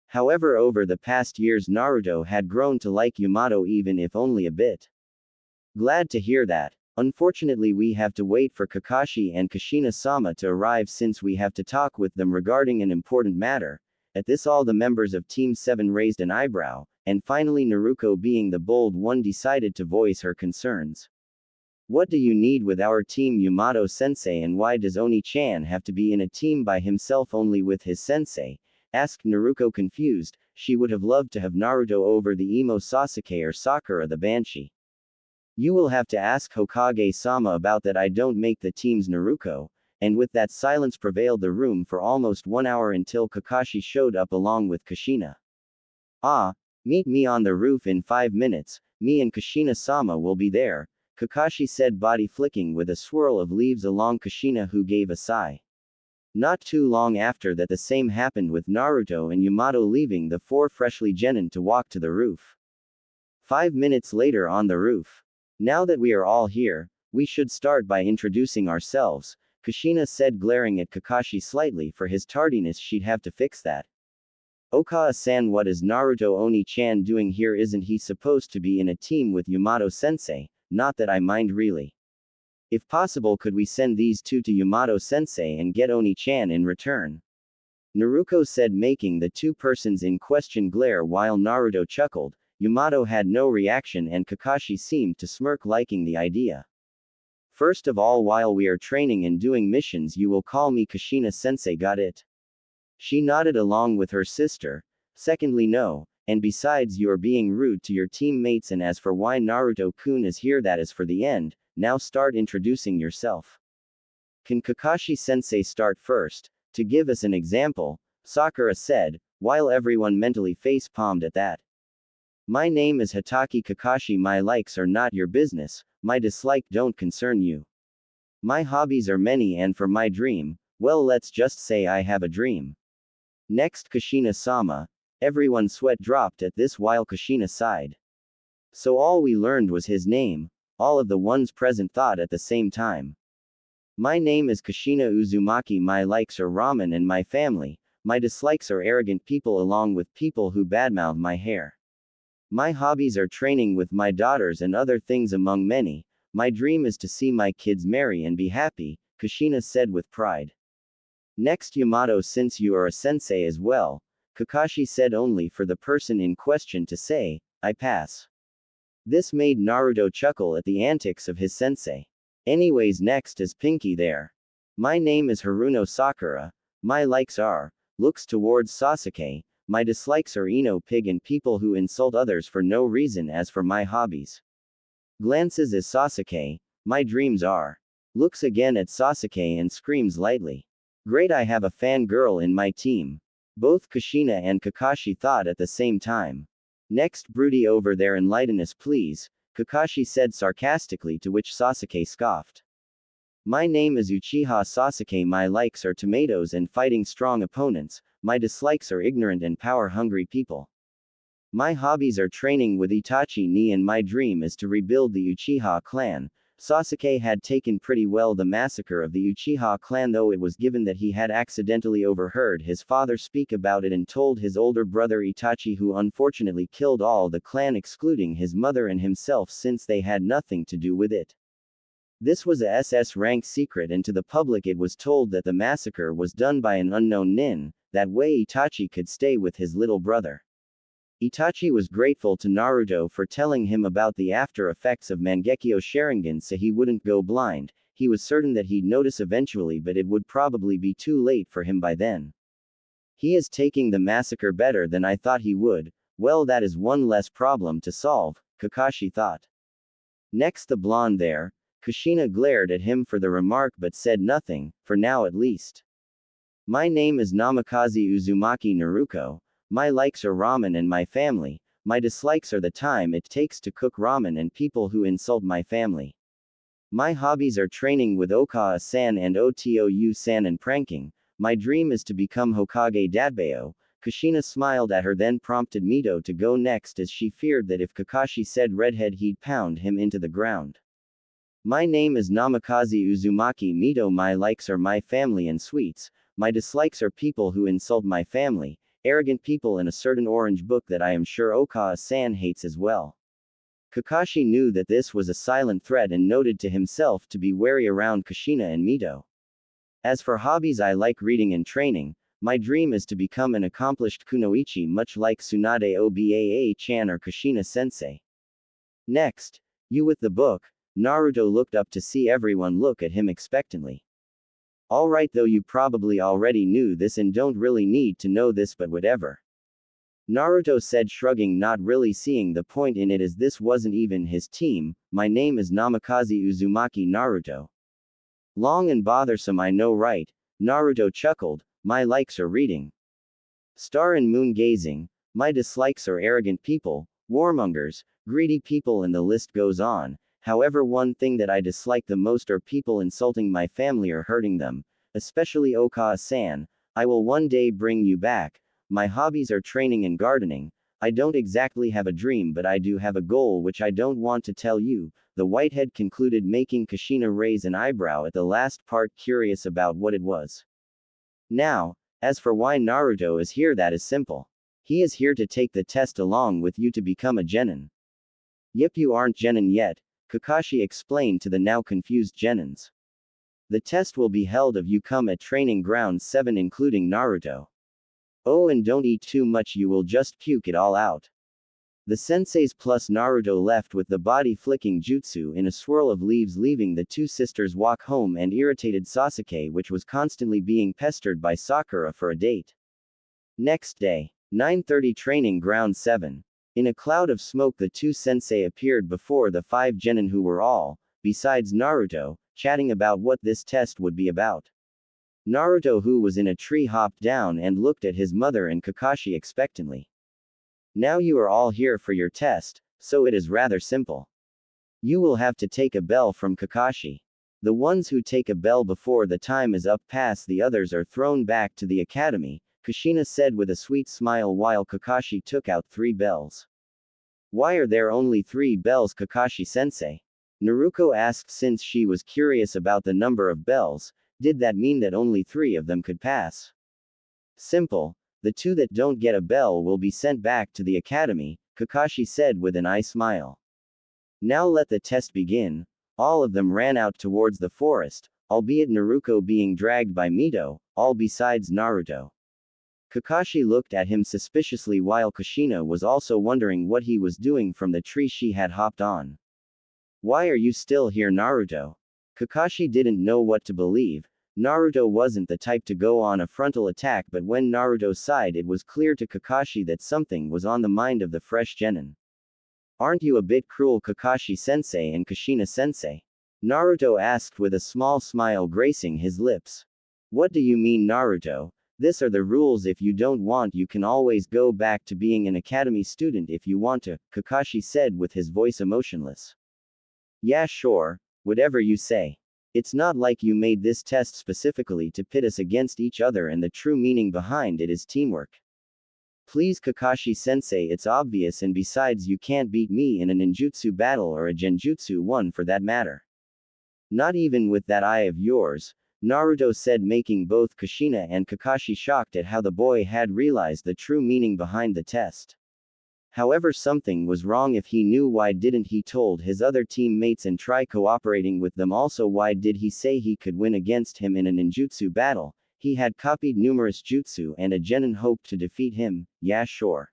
However over the past years Naruto had grown to like Yamato even if only a bit. Glad to hear that. Unfortunately we have to wait for Kakashi and Kushina-sama to arrive since we have to talk with them regarding an important matter. At this all the members of Team 7 raised an eyebrow, and finally Naruto being the bold one decided to voice her concerns. What do you need with our team Yamato-sensei and why does Oni-chan have to be in a team by himself only with his sensei? Asked Naruto confused. She would have loved to have Naruto over the emo Sasuke or Sakura the Banshee. You will have to ask Hokage-sama about that. I don't make the teams Naruto. And with that silence prevailed the room for almost 1 hour until Kakashi showed up along with Kushina. Ah, meet me on the roof in 5 minutes, me and Kushina-sama will be there, Kakashi said body flicking with a swirl of leaves along Kushina who gave a sigh. Not too long after that the same happened with Naruto and Yamato leaving the 4 freshly genin to walk to the roof. 5 minutes later on the roof. Now that we are all here, we should start by introducing ourselves, Kushina said glaring at Kakashi slightly for his tardiness. She'd have to fix that. Okawa-san, what is Naruto Oni-chan doing here? Isn't he supposed to be in a team with Yamato-sensei? Not that I mind really. If possible could we send these two to Yamato-sensei and get Oni-chan in return? Naruto said making the two persons in question glare while Naruto chuckled. Yamato had no reaction and Kakashi seemed to smirk liking the idea. First of all while we are training and doing missions you will call me Kushina-sensei, got it? She nodded along with her sister. Secondly no, and besides you are being rude to your teammates and as for why Naruto-kun is here that is for the end, now start introducing yourself. Can Kakashi-sensei start first? To give us an example, Sakura said, while everyone mentally face-palmed at that. My name is Hatake Kakashi. My likes are not your business, my dislike don't concern you. My hobbies are many and for my dream, well let's just say I have a dream. Next Kushina-sama. Everyone's sweat dropped at this while Kushina sighed. So all we learned was his name, all of the ones present thought at the same time. My name is Kushina Uzumaki. My likes are ramen and my family, my dislikes are arrogant people along with people who badmouth my hair. My hobbies are training with my daughters and other things among many. My dream is to see my kids marry and be happy, Kushina said with pride. Next Yamato, since you are a sensei as well, Kakashi said only for the person in question to say, I pass. This made Naruto chuckle at the antics of his sensei. Anyways next is Pinky there. My name is Haruno Sakura. My likes are, looks towards Sasuke. My dislikes are Ino pig and people who insult others for no reason. As for my hobbies, glances at Sasuke. My dreams are, looks again at Sasuke and screams lightly. Great, I have a fangirl in my team. Both Kushina and Kakashi thought at the same time. Next broody over there, enlighten us please, Kakashi said sarcastically to which Sasuke scoffed. My name is Uchiha Sasuke. My likes are tomatoes and fighting strong opponents. My dislikes are ignorant and power-hungry people. My hobbies are training with Itachi ni and my dream is to rebuild the Uchiha clan. Sasuke had taken pretty well the massacre of the Uchiha clan, though it was given that he had accidentally overheard his father speak about it and told his older brother Itachi, who unfortunately killed all the clan excluding his mother and himself since they had nothing to do with it. This was a SS rank secret and to the public it was told that the massacre was done by an unknown nin, that way Itachi could stay with his little brother. Itachi was grateful to Naruto for telling him about the after effects of Mangekyo Sharingan so he wouldn't go blind. He was certain that he'd notice eventually but it would probably be too late for him by then. He is taking the massacre better than I thought he would. Well, that is one less problem to solve, Kakashi thought. Next the blonde there. Kushina glared at him for the remark but said nothing, for now at least. My name is Namikaze Uzumaki Naruto. My likes are ramen and my family. My dislikes are the time it takes to cook ramen and people who insult my family. My hobbies are training with Okawa-san and Otou-san and pranking. My dream is to become Hokage Datbeo. Kushina smiled at her, then prompted Mito to go next as she feared that if Kakashi said redhead he'd pound him into the ground. My name is Namikaze Uzumaki Mito. My likes are my family and sweets. My dislikes are people who insult my family, arrogant people in a certain orange book that I am sure Okawa-san hates as well. Kakashi knew that this was a silent threat and noted to himself to be wary around Kushina and Mito. As for hobbies, I like reading and training. My dream is to become an accomplished kunoichi much like Tsunade Obaa-chan or Kushina-sensei. Next, you with the book. Naruto looked up to see everyone look at him expectantly. Alright, though you probably already knew this and don't really need to know this, but whatever. Naruto said, shrugging, not really seeing the point in it as this wasn't even his team. My name is Namikaze Uzumaki Naruto. Long and bothersome, I know, right? Naruto chuckled. My likes are reading. Star and moon gazing. My dislikes are arrogant people, warmongers, greedy people, and the list goes on. However, one thing that I dislike the most are people insulting my family or hurting them, especially Okawa-san. I will one day bring you back. My hobbies are training and gardening. I don't exactly have a dream, but I do have a goal which I don't want to tell you, the whitehead concluded, making Kushina raise an eyebrow at the last part, curious about what it was. Now, as for why Naruto is here, that is simple. He is here to take the test along with you to become a genin. Yep, you aren't genin yet, Kakashi explained to the now confused genins. The test will be held if you come at training ground 7, including Naruto. Oh, and don't eat too much, you will just puke it all out. The senseis plus Naruto left with the body flicking jutsu in a swirl of leaves, leaving the two sisters walk home and irritated Sasuke, which was constantly being pestered by Sakura for a date. Next day, 9:30, training ground 7. In a cloud of smoke, the two sensei appeared before the 5 genin who were all, besides Naruto, chatting about what this test would be about. Naruto, who was in a tree, hopped down and looked at his mother and Kakashi expectantly. Now you are all here for your test, so it is rather simple. You will have to take a bell from Kakashi. The ones who take a bell before the time is up past the others are thrown back to the academy, Kushina said with a sweet smile while Kakashi took out 3 bells. Why are there only 3 bells, Kakashi-sensei? Naruto asked, since she was curious about the number of bells. Did that mean that only 3 of them could pass? Simple. The 2 that don't get a bell will be sent back to the academy, Kakashi said with an eye smile. Now let the test begin. All of them ran out towards the forest, albeit Naruto being dragged by Mito, all besides Naruto. Kakashi looked at him suspiciously while Kushina was also wondering what he was doing from the tree she had hopped on. Why are you still here, Naruto? Kakashi didn't know what to believe. Naruto wasn't the type to go on a frontal attack, but when Naruto sighed, it was clear to Kakashi that something was on the mind of the fresh genin. Aren't you a bit cruel, Kakashi-sensei and Kushina-sensei? Naruto asked with a small smile gracing his lips. What do you mean, Naruto? These are the rules. If you don't want, you can always go back to being an academy student if you want to, Kakashi said with his voice emotionless. Yeah, sure, whatever you say. It's not like you made this test specifically to pit us against each other, and the true meaning behind it is teamwork. Please, Kakashi-sensei, it's obvious, and besides, you can't beat me in a ninjutsu battle or a genjutsu one for that matter. Not even with that eye of yours, Naruto said, making both Kushina and Kakashi shocked at how the boy had realized the true meaning behind the test. However, something was wrong. If he knew, why didn't he told his other teammates and try cooperating with them? Also, why did he say he could win against him in a ninjutsu battle? He had copied numerous jutsu and a genin hoped to defeat him. Yeah, sure.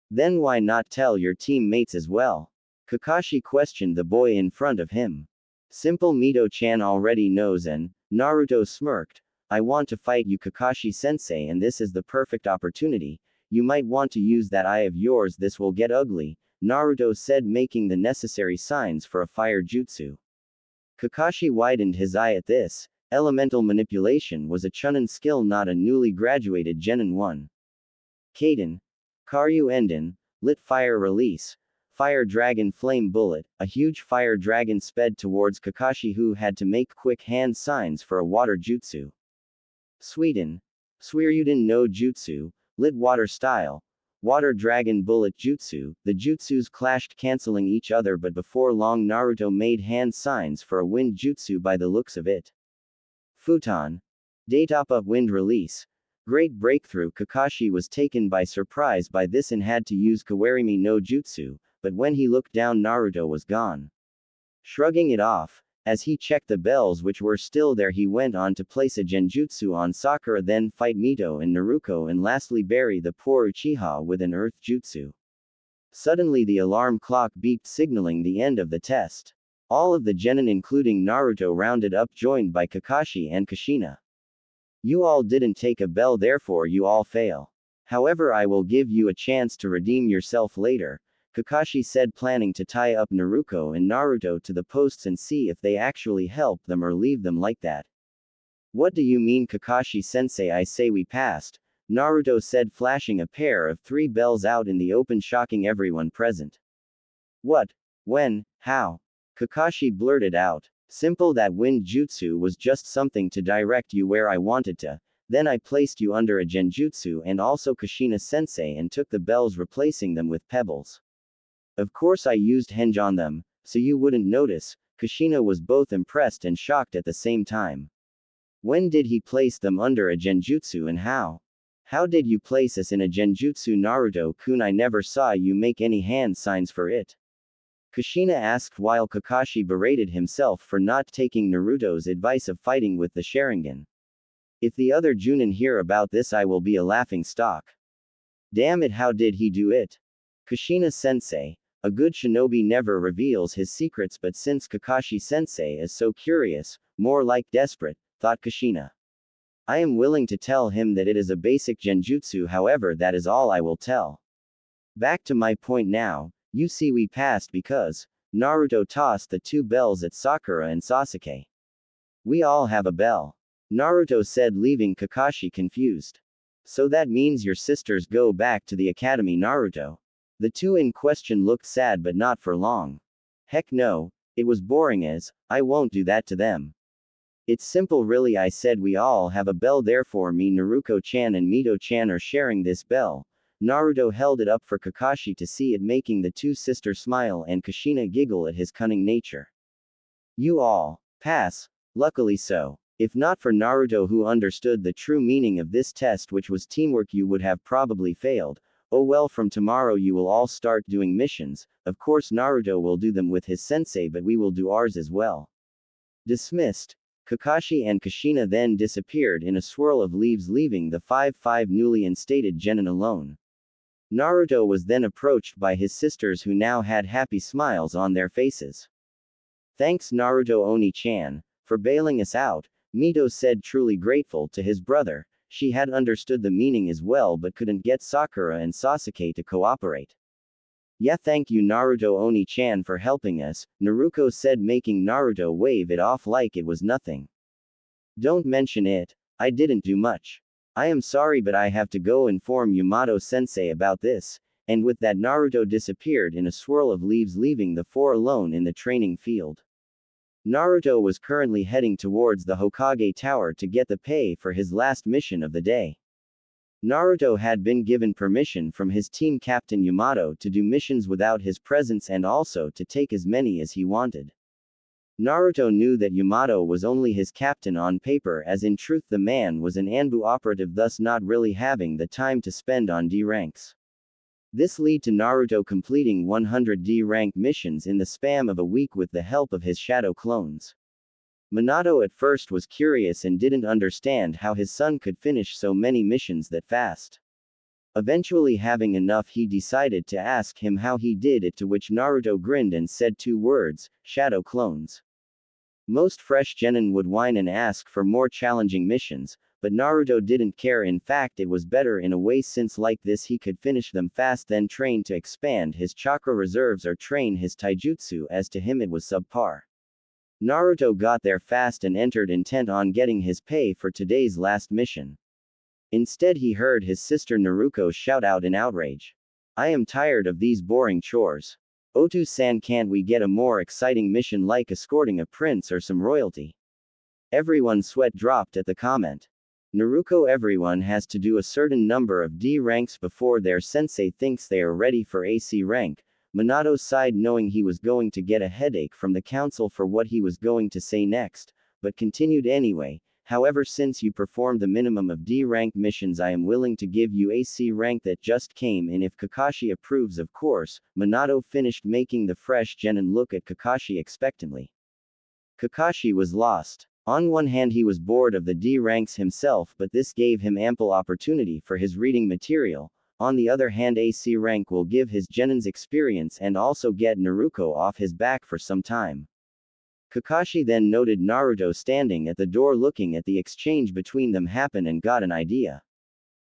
Then why not tell your teammates as well? Kakashi questioned the boy in front of him. Simple, Mito-chan already knows, and Naruto smirked. I want to fight you, Kakashi-sensei, and this is the perfect opportunity. You might want to use that eye of yours. This will get ugly, Naruto said, making the necessary signs for a fire jutsu. Kakashi widened his eye at this. Elemental manipulation was a chunin skill, not a newly graduated genin one. Kaden. Karyu Enden. Lit fire release. Fire dragon flame bullet. A huge fire dragon sped towards Kakashi, who had to make quick hand signs for a water jutsu. Sweden. Suiryuden no Jutsu, lit water style. Water Dragon Bullet Jutsu. The jutsus clashed, canceling each other, but before long Naruto made hand signs for a wind jutsu by the looks of it. Futon. Datapa Wind Release. Great breakthrough. Kakashi was taken by surprise by this and had to use Kawarimi no Jutsu, but when he looked down Naruto was gone. Shrugging it off, as he checked the bells which were still there, he went on to place a genjutsu on Sakura, then fight Mito and Naruto, and lastly bury the poor Uchiha with an earth jutsu. Suddenly the alarm clock beeped, signaling the end of the test. All of the genin including Naruto rounded up, joined by Kakashi and Kushina. You all didn't take a bell, therefore you all fail. However, I will give you a chance to redeem yourself later, Kakashi said, planning to tie up Naruto and Naruto to the posts and see if they actually help them or leave them like that. What do you mean, Kakashi-sensei? I say we passed, Naruto said, flashing a pair of 3 bells out in the open, shocking everyone present. What? When? How? Kakashi blurted out. Simple, that wind jutsu was just something to direct you where I wanted to. Then I placed you under a genjutsu and also Kushina-sensei and took the bells, replacing them with pebbles. Of course I used henge on them, so you wouldn't notice. Kushina was both impressed and shocked at the same time. When did he place them under a genjutsu and how? How did you place us in a genjutsu, Naruto-kun? I never saw you make any hand signs for it. Kushina asked while Kakashi berated himself for not taking Naruto's advice of fighting with the Sharingan. If the other Junin hear about this, I will be a laughing stock. Damn it, how did he do it? Kushina-sensei. A good shinobi never reveals his secrets, but since Kakashi-sensei is so curious, more like desperate, thought Kushina. I am willing to tell him that it is a basic genjutsu, however, that is all I will tell. Back to my point now, you see we passed because Naruto tossed the 2 bells at Sakura and Sasuke. We all have a bell, Naruto said, leaving Kakashi confused. So that means your sisters go back to the academy, Naruto? The 2 in question looked sad, but not for long. Heck no, it was boring as, I won't do that to them. It's simple really, I said we all have a bell, therefore me, Naruto-chan and Mito-chan are sharing this bell. Naruto held it up for Kakashi to see it, making the 2 sisters smile and Kushina giggle at his cunning nature. You all pass, luckily so. If not for Naruto, who understood the true meaning of this test, which was teamwork, you would have probably failed. Oh well, from tomorrow you will all start doing missions. Of course Naruto will do them with his sensei, but we will do ours as well. Dismissed. Kakashi and Kushina then disappeared in a swirl of leaves, leaving the 5 newly instated genin alone. Naruto was then approached by his sisters, who now had happy smiles on their faces. Thanks Naruto Oni-chan, for bailing us out, Mito said, truly grateful to his brother. She had understood the meaning as well but couldn't get Sakura and Sasuke to cooperate. Yeah, thank you Naruto Oni-chan for helping us, Naruto said, making Naruto wave it off like it was nothing. Don't mention it, I didn't do much. I am sorry, but I have to go inform Yamato-sensei about this, and with that Naruto disappeared in a swirl of leaves, leaving the 4 alone in the training field. Naruto was currently heading towards the Hokage Tower to get the pay for his last mission of the day. Naruto had been given permission from his team captain Yamato to do missions without his presence and also to take as many as he wanted. Naruto knew that Yamato was only his captain on paper, as in truth the man was an Anbu operative, thus not really having the time to spend on D ranks. This led to Naruto completing 100 D rank missions in the span of a week with the help of his shadow clones. Minato at first was curious and didn't understand how his son could finish so many missions that fast. Eventually, having enough, he decided to ask him how he did it, to which Naruto grinned and said 2 words, shadow clones. Most fresh genin would whine and ask for more challenging missions, but Naruto didn't care. In fact, it was better in a way, since like this he could finish them fast, then train to expand his chakra reserves or train his taijutsu, as to him it was subpar. Naruto got there fast and entered intent on getting his pay for today's last mission. Instead, he heard his sister Naruko shout out in outrage. I am tired of these boring chores. Otu-san, can't we get a more exciting mission like escorting a prince or some royalty? Everyone's sweat dropped at the comment. Naruto, everyone has to do a certain number of D ranks before their sensei thinks they are ready for AC rank. Minato sighed, knowing he was going to get a headache from the council for what he was going to say next, but continued anyway. However, since you performed the minimum of D rank missions, I am willing to give you AC rank that just came in if Kakashi approves, of course. Minato finished, making the fresh genin look at Kakashi expectantly. Kakashi was lost. On one hand, he was bored of the D ranks himself, but this gave him ample opportunity for his reading material. On the other hand, AC rank will give his genin's experience and also get Naruto off his back for some time. Kakashi then noted Naruto standing at the door looking at the exchange between them happen and got an idea.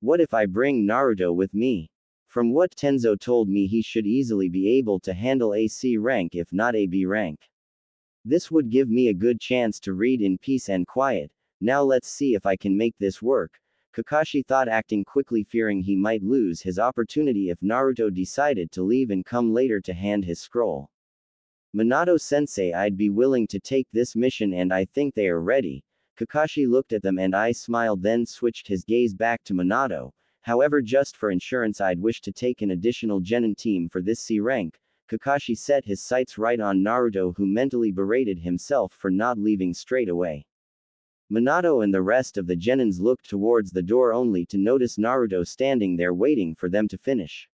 What if I bring Naruto with me? From what Tenzo told me, he should easily be able to handle AC rank if not AB rank. This would give me a good chance to read in peace and quiet. Now let's see if I can make this work. Kakashi thought, acting quickly, fearing he might lose his opportunity if Naruto decided to leave and come later to hand his scroll. Minato-sensei, I'd be willing to take this mission and I think they are ready. Kakashi looked at them and I smiled, then switched his gaze back to Minato. However, just for insurance, I'd wish to take an additional genin team for this C rank. Kakashi set his sights right on Naruto, who mentally berated himself for not leaving straight away. Minato and the rest of the genins looked towards the door only to notice Naruto standing there waiting for them to finish.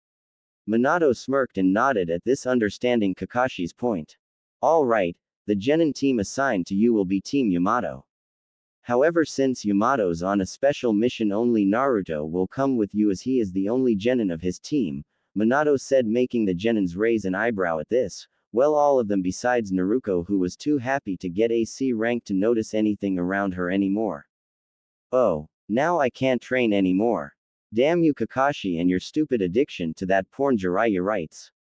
Minato smirked and nodded at this, understanding Kakashi's point. All right, the genin team assigned to you will be Team Yamato. However, since Yamato's on a special mission, only Naruto will come with you as he is the only genin of his team, Minato said, making the genins raise an eyebrow at this. Well, all of them besides Naruto, who was too happy to get AC rank to notice anything around her anymore. Oh, now I can't train anymore. Damn you, Kakashi, and your stupid addiction to that porn, Jiraiya writes.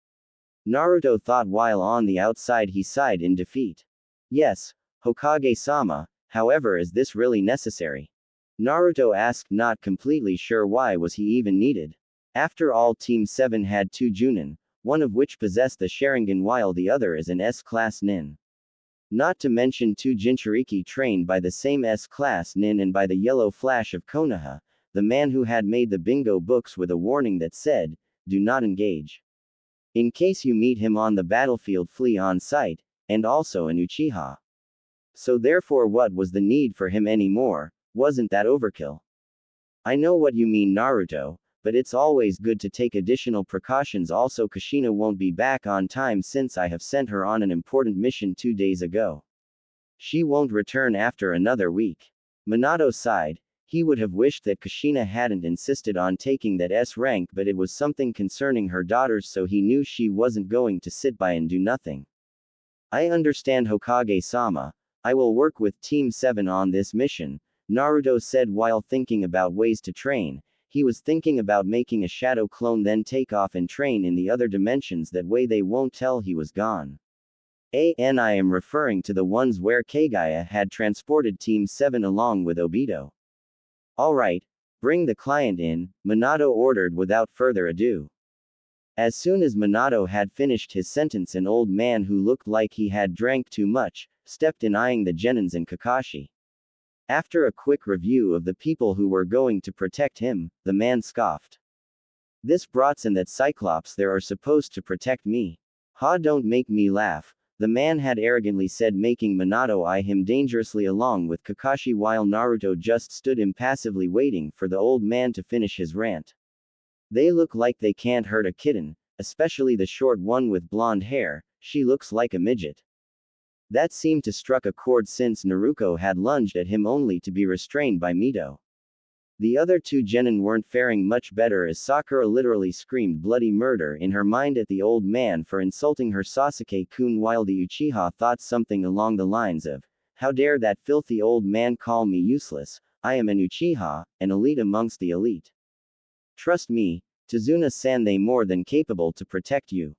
Naruto thought while on the outside. He sighed in defeat. Yes, Hokage-sama, however, is this really necessary? Naruto asked, not completely sure why was he even needed. After all, Team 7 had 2 Junin, one of which possessed the Sharingan while the other is an S-class nin. Not to mention 2 Jinchuriki trained by the same S-class nin and by the yellow flash of Konoha, the man who had made the bingo books with a warning that said, "Do not engage. In case you meet him on the battlefield, flee on sight," and also an Uchiha. So therefore, what was the need for him anymore? Wasn't that overkill? I know what you mean, Naruto, but it's always good to take additional precautions. Also, Kushina won't be back on time since I have sent her on an important mission 2 days ago. She won't return after another week. Minato sighed. He would have wished that Kushina hadn't insisted on taking that S rank, but it was something concerning her daughters, so he knew she wasn't going to sit by and do nothing. I understand, Hokage-sama. I will work with Team 7 on this mission, Naruto said while thinking about ways to train. He was thinking about making a shadow clone, then take off and train in the other dimensions, that way they won't tell he was gone. I am referring to the ones where Kaguya had transported Team 7 along with Obito. Alright, bring the client in, Minato ordered without further ado. As soon as Minato had finished his sentence, an old man who looked like he had drank too much, stepped in, eyeing the genins and Kakashi. After a quick review of the people who were going to protect him, the man scoffed. This brats, and that Cyclops there are supposed to protect me. Ha, don't make me laugh, the man had arrogantly said, making Minato eye him dangerously along with Kakashi, while Naruto just stood impassively waiting for the old man to finish his rant. They look like they can't hurt a kitten, especially the short one with blonde hair. She looks like a midget. That seemed to struck a chord since Naruto had lunged at him only to be restrained by Mito. The other 2 genin weren't faring much better, as Sakura literally screamed bloody murder in her mind at the old man for insulting her Sasuke-kun, while the Uchiha thought something along the lines of, "How dare that filthy old man call me useless? I am an Uchiha, an elite amongst the elite. Trust me, Tazuna-san, they more than capable to protect you.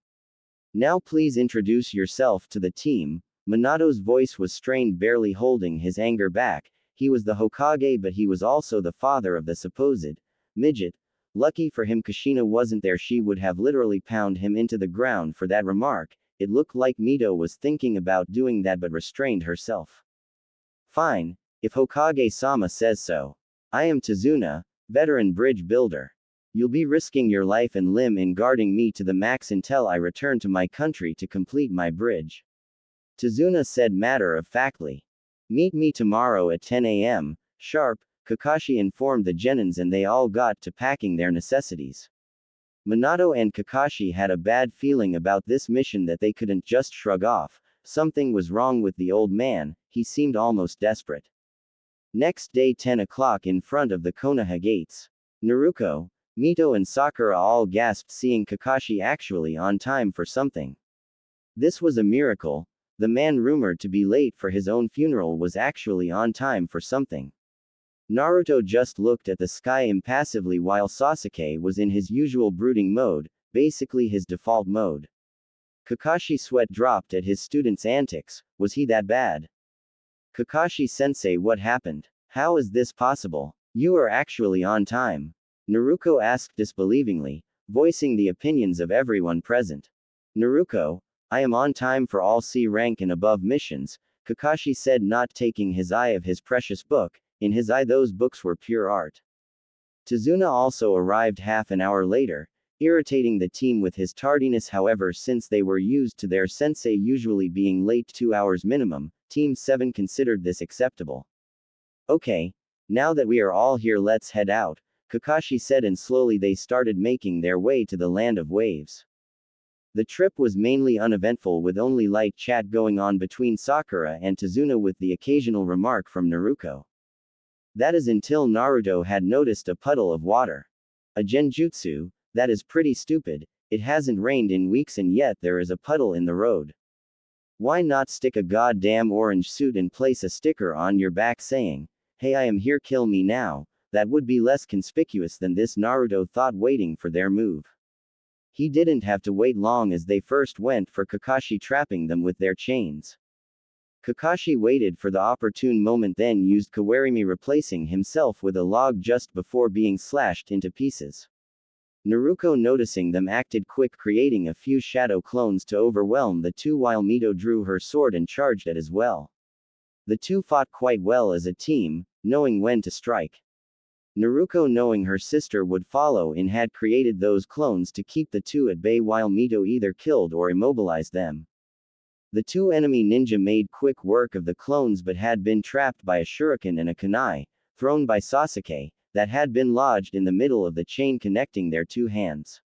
Now please introduce yourself to the team." Minato's voice was strained, barely holding his anger back. He was the Hokage, but he was also the father of the supposed midget. Lucky for him, Kushina wasn't there. She would have literally pounded him into the ground for that remark. It looked like Mito was thinking about doing that but restrained herself. Fine, if Hokage-sama says so. I am Tazuna, veteran bridge builder. You'll be risking your life and limb in guarding me to the max until I return to my country to complete my bridge. Tazuna said matter-of-factly. Meet me tomorrow at 10 a.m. sharp, Kakashi informed the genins and they all got to packing their necessities. Minato and Kakashi had a bad feeling about this mission that they couldn't just shrug off. Something was wrong with the old man, he seemed almost desperate. Next day 10 o'clock in front of the Konoha gates. Naruto, Mito and Sakura all gasped seeing Kakashi actually on time for something. This was a miracle. The man rumored to be late for his own funeral was actually on time for something. Naruto just looked at the sky impassively while Sasuke was in his usual brooding mode, basically his default mode. Kakashi's sweat dropped at his student's antics. Was he that bad? Kakashi-sensei, what happened? How is this possible? You are actually on time. Naruto asked disbelievingly, voicing the opinions of everyone present. Naruto, I am on time for all C rank and above missions, Kakashi said, not taking his eye off his precious book. In his eye those books were pure art. Tazuna also arrived half an hour later, irritating the team with his tardiness. However, since they were used to their sensei usually being late 2 hours minimum, Team 7 considered this acceptable. Okay, now that we are all here, let's head out, Kakashi said, and slowly they started making their way to the land of waves. The trip was mainly uneventful with only light chat going on between Sakura and Tazuna with the occasional remark from Naruto. That is until Naruto had noticed a puddle of water. A genjutsu? That is pretty stupid, it hasn't rained in weeks and yet there is a puddle in the road. Why not stick a goddamn orange suit and place a sticker on your back saying, "Hey, I am here, kill me now"? That would be less conspicuous than this, Naruto thought, waiting for their move. He didn't have to wait long as they first went for Kakashi, trapping them with their chains. Kakashi waited for the opportune moment, then used Kawarimi, replacing himself with a log just before being slashed into pieces. Naruto, noticing them, acted quick, creating a few shadow clones to overwhelm the two while Mito drew her sword and charged it as well. The two fought quite well as a team, knowing when to strike. Naruto, knowing her sister would follow in, had created those clones to keep the two at bay while Mito either killed or immobilized them. The two enemy ninja made quick work of the clones but had been trapped by a shuriken and a kunai, thrown by Sasuke, that had been lodged in the middle of the chain connecting their two hands.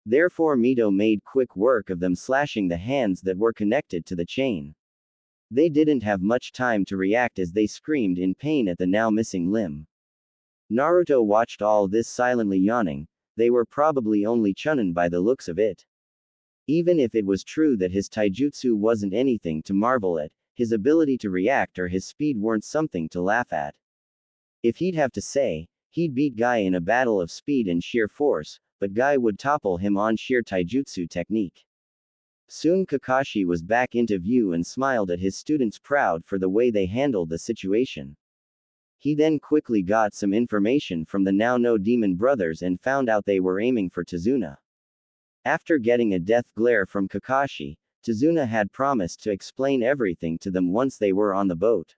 Therefore Mito made quick work of them, slashing the hands that were connected to the chain. They didn't have much time to react as they screamed in pain at the now missing limb. Naruto watched all this silently, yawning. They were probably only chunin by the looks of it. Even if it was true that his taijutsu wasn't anything to marvel at, his ability to react or his speed weren't something to laugh at. If he'd have to say, he'd beat Guy in a battle of speed and sheer force, but Guy would topple him on sheer taijutsu technique. Soon Kakashi was back into view and smiled at his students, proud for the way they handled the situation. He then quickly got some information from the now no demon brothers and found out they were aiming for Tazuna. After getting a death glare from Kakashi, Tazuna had promised to explain everything to them once they were on the boat.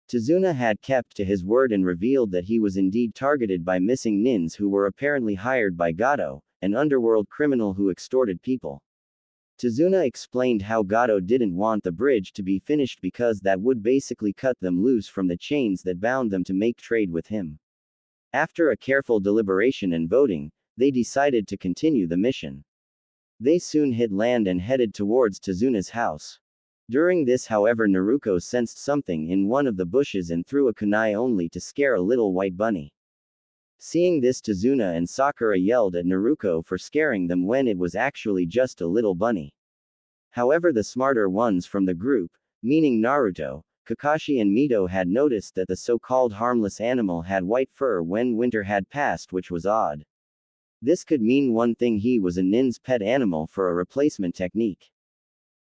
Tazuna had kept to his word and revealed that he was indeed targeted by missing nins who were apparently hired by Gato, an underworld criminal who extorted people. Tazuna explained how Gato didn't want the bridge to be finished because that would basically cut them loose from the chains that bound them to make trade with him. After a careful deliberation and voting, they decided to continue the mission. They soon hit land and headed towards Tazuna's house. During this, however, Naruto sensed something in one of the bushes and threw a kunai only to scare a little white bunny. Seeing this, Tazuna and Sakura yelled at Naruto for scaring them when it was actually just a little bunny. However, the smarter ones from the group, meaning Naruto, Kakashi and Mito, had noticed that the so-called harmless animal had white fur when winter had passed, which was odd. This could mean one thing: he was a nin's pet animal for a replacement technique.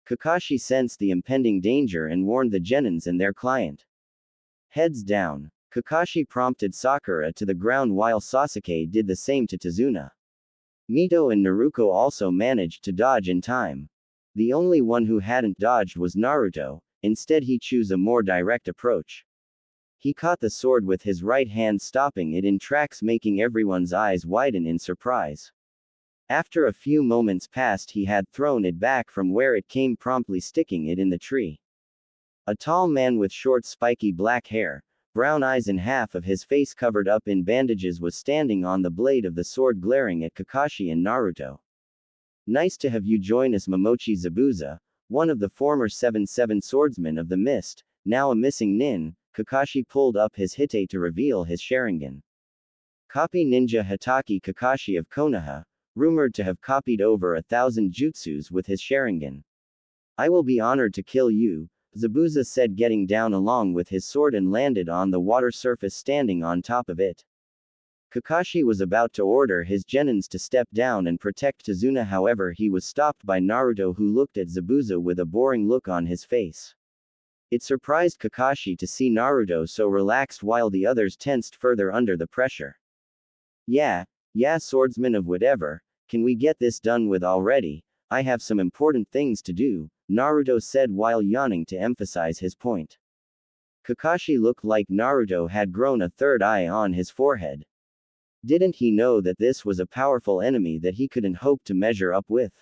Kakashi sensed the impending danger and warned the genins and their client. Heads down. Kakashi prompted Sakura to the ground while Sasuke did the same to Tazuna. Mito and Naruto also managed to dodge in time. The only one who hadn't dodged was Naruto. Instead, he chose a more direct approach. He caught the sword with his right hand, stopping it in tracks, making everyone's eyes widen in surprise. After a few moments passed, he had thrown it back from where it came, promptly sticking it in the tree. A tall man with short spiky black hair, brown eyes and half of his face covered up in bandages was standing on the blade of the sword, glaring at Kakashi and Naruto. Nice to have you join us, Momochi Zabuza, one of the former 7-7 swordsmen of the mist, now a missing nin. Kakashi pulled up his hite to reveal his Sharingan. Copy ninja Hitaki Kakashi of Konoha, rumored to have copied over 1,000 jutsus with his Sharingan. I will be honored to kill you, Zabuza said, getting down along with his sword and landed on the water surface, standing on top of it. Kakashi was about to order his genins to step down and protect Tazuna, however he was stopped by Naruto, who looked at Zabuza with a boring look on his face. It surprised Kakashi to see Naruto so relaxed while the others tensed further under the pressure. Yeah, swordsman of whatever, can we get this done with already? I have some important things to do, Naruto said while yawning to emphasize his point. Kakashi looked like Naruto had grown a third eye on his forehead. Didn't he know that this was a powerful enemy that he couldn't hope to measure up with?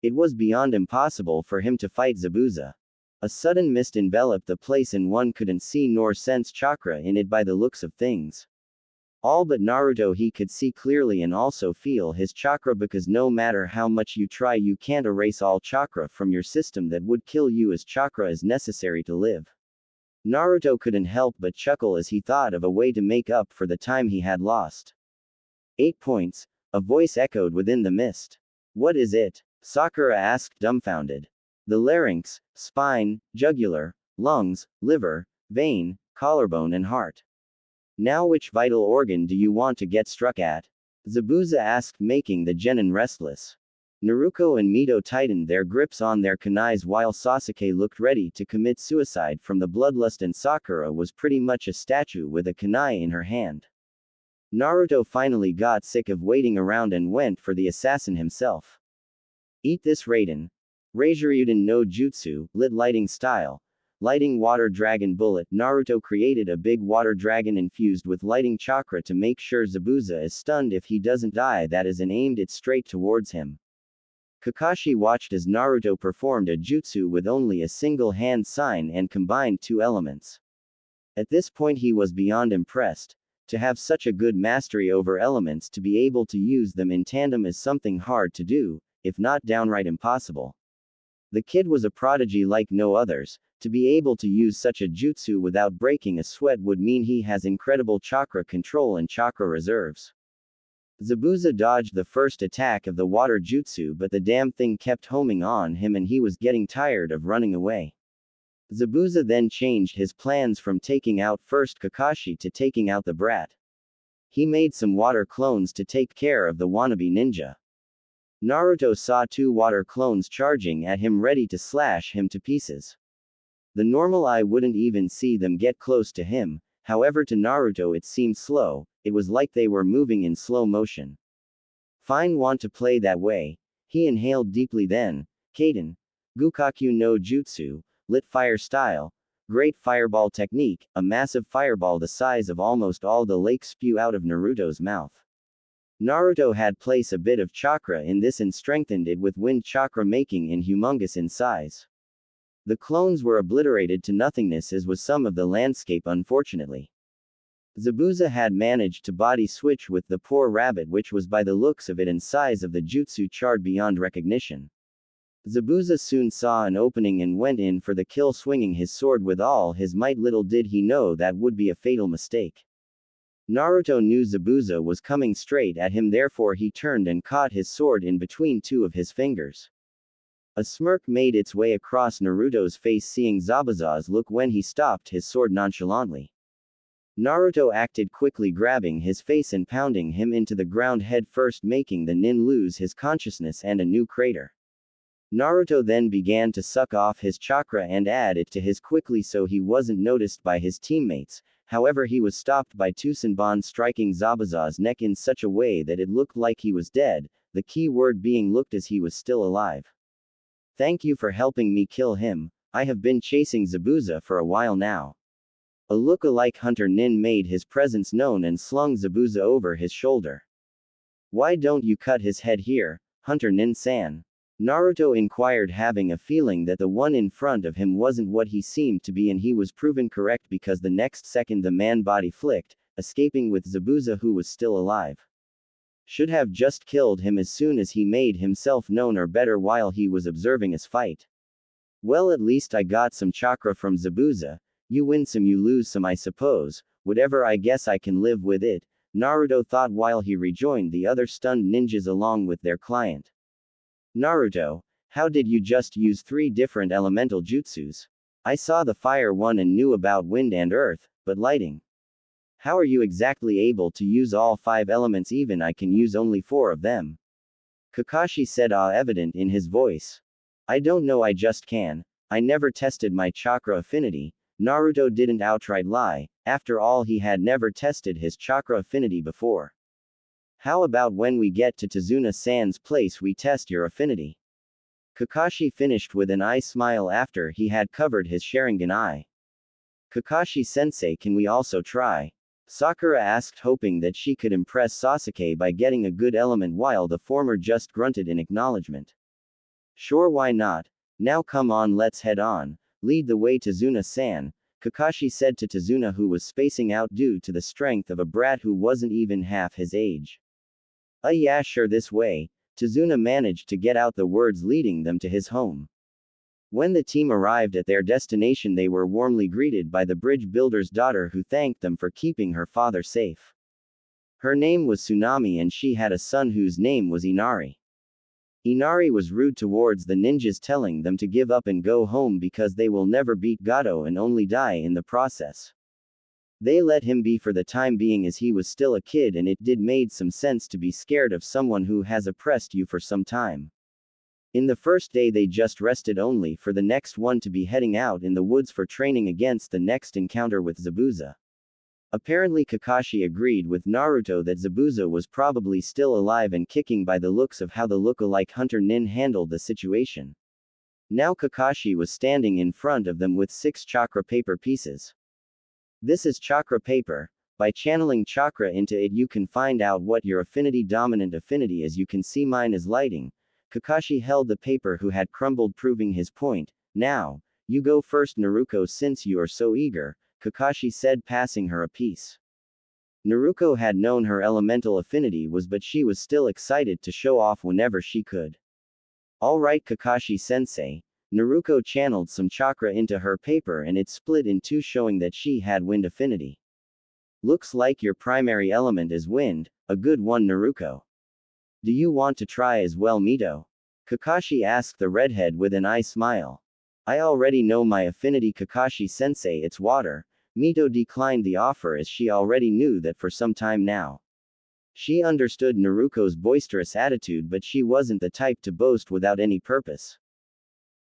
It was beyond impossible for him to fight Zabuza. A sudden mist enveloped the place and one couldn't see nor sense chakra in it by the looks of things. All but Naruto he could see clearly and also feel his chakra, because no matter how much you try you can't erase all chakra from your system that would kill you, as chakra is necessary to live. Naruto couldn't help but chuckle as he thought of a way to make up for the time he had lost. 8 points, a voice echoed within the mist. What is it? Sakura asked, dumbfounded. The larynx, spine, jugular, lungs, liver, vein, collarbone and heart. Now which vital organ do you want to get struck at? Zabuza asked, making the genin restless. Naruto and Mito tightened their grips on their kunais while Sasuke looked ready to commit suicide from the bloodlust, and Sakura was pretty much a statue with a kunai in her hand. Naruto finally got sick of waiting around and went for the assassin himself. Eat this, Raiden. Raijuruden no Jutsu, lit lighting style. Lighting water dragon bullet. Naruto created a big water dragon infused with lighting chakra to make sure Zabuza is stunned if he doesn't die, that is, and aimed it straight towards him. Kakashi watched as Naruto performed a jutsu with only a single hand sign and combined two elements. At this point he was beyond impressed. To have such a good mastery over elements, to be able to use them in tandem is something hard to do, if not downright impossible. The kid was a prodigy like no others. To be able to use such a jutsu without breaking a sweat would mean he has incredible chakra control and chakra reserves. Zabuza dodged the first attack of the water jutsu, but the damn thing kept homing on him and he was getting tired of running away. Zabuza then changed his plans from taking out first Kakashi to taking out the brat. He made some water clones to take care of the wannabe ninja. Naruto saw two water clones charging at him, ready to slash him to pieces. The normal eye wouldn't even see them get close to him, however to Naruto it seemed slow, it was like they were moving in slow motion. Fine, want to play that way? He inhaled deeply, then, Kaden. Gukaku no Jutsu, lit fire style, great fireball technique, a massive fireball the size of almost all the lake spew out of Naruto's mouth. Naruto had placed a bit of chakra in this and strengthened it with wind chakra, making it humongous in size. The clones were obliterated to nothingness, as was some of the landscape, unfortunately. Zabuza had managed to body switch with the poor rabbit, which was by the looks of it and size of the jutsu charred beyond recognition. Zabuza soon saw an opening and went in for the kill, swinging his sword with all his might. Little did he know that would be a fatal mistake. Naruto knew Zabuza was coming straight at him, therefore he turned and caught his sword in between two of his fingers. A smirk made its way across Naruto's face, seeing Zabuza's look when he stopped his sword nonchalantly. Naruto acted quickly, grabbing his face and pounding him into the ground head first, making the nin lose his consciousness and a new crater. Naruto then began to suck off his chakra and add it to his quickly so he wasn't noticed by his teammates. However, he was stopped by Tsusenbon striking Zabuza's neck in such a way that it looked like he was dead, the key word being looked, as he was still alive. Thank you for helping me kill him. I have been chasing Zabuza for a while now. A look-alike hunter nin made his presence known and slung Zabuza over his shoulder. Why don't you cut his head here, Hunter Nin-san? Naruto inquired, having a feeling that the one in front of him wasn't what he seemed to be, and he was proven correct because the next second the man body flicked, escaping with Zabuza, who was still alive. Should have just killed him as soon as he made himself known, or better while he was observing us fight. Well, at least I got some chakra from Zabuza. You win some, you lose some, I suppose. Whatever, I guess I can live with it, Naruto thought while he rejoined the other stunned ninjas along with their client. Naruto, how did you just use 3 different elemental jutsus? I saw the fire one and knew about wind and earth, but lighting. How are you exactly able to use all 5 elements? Even I can use only 4 of them. Kakashi said, awe evident in his voice. I don't know, I just can. I never tested my chakra affinity. Naruto didn't outright lie. After all, he had never tested his chakra affinity before. How about when we get to Tazuna-san's place we test your affinity? Kakashi finished with an eye smile after he had covered his Sharingan eye. Kakashi-sensei, can we also try? Sakura asked, hoping that she could impress Sasuke by getting a good element, while the former just grunted in acknowledgement. Sure, why not? Now come on, let's head on. Lead the way, Tazuna-san, Kakashi said to Tazuna, who was spacing out due to the strength of a brat who wasn't even half his age. Yeah, sure, this way. Tazuna managed to get out the words, leading them to his home. When the team arrived at their destination, they were warmly greeted by the bridge builder's daughter, who thanked them for keeping her father safe. Her name was Tsunami, and she had a son whose name was Inari. Inari was rude towards the ninjas, telling them to give up and go home because they will never beat Gato and only die in the process. They let him be for the time being, as he was still a kid, and it did made some sense to be scared of someone who has oppressed you for some time. In the first day they just rested, only for the next one to be heading out in the woods for training against the next encounter with Zabuza. Apparently Kakashi agreed with Naruto that Zabuza was probably still alive and kicking by the looks of how the look-alike Hunter Nin handled the situation. Now Kakashi was standing in front of them with 6 chakra paper pieces. This is chakra paper. By channeling chakra into it you can find out what your dominant affinity is. You can see mine is lighting. Kakashi held the paper, who had crumbled, proving his point. Now, you go first, Naruto, since you are so eager, Kakashi said, passing her a piece. Naruto had known her elemental affinity was, but she was still excited to show off whenever she could. Alright, Kakashi-sensei. Naruto channeled some chakra into her paper and it split in 2, showing that she had wind affinity. Looks like your primary element is wind, a good one, Naruto. Do you want to try as well, Mito? Kakashi asked the redhead with an eye smile. I already know my affinity, Kakashi-sensei, it's water. Mito declined the offer, as she already knew that for some time now. She understood Naruto's boisterous attitude, but she wasn't the type to boast without any purpose.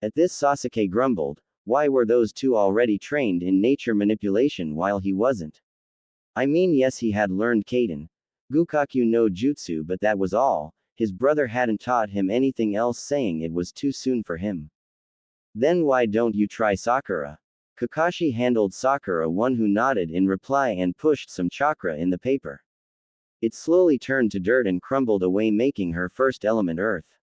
At this, Sasuke grumbled, why were those 2 already trained in nature manipulation while he wasn't? I mean, yes, he had learned Kaden Gukaku no Jutsu, but that was all. His brother hadn't taught him anything else, saying it was too soon for him. Then why don't you try Sakura? Kakashi handled Sakura one, who nodded in reply and pushed some chakra in the paper. It slowly turned to dirt and crumbled away, making her first element earth.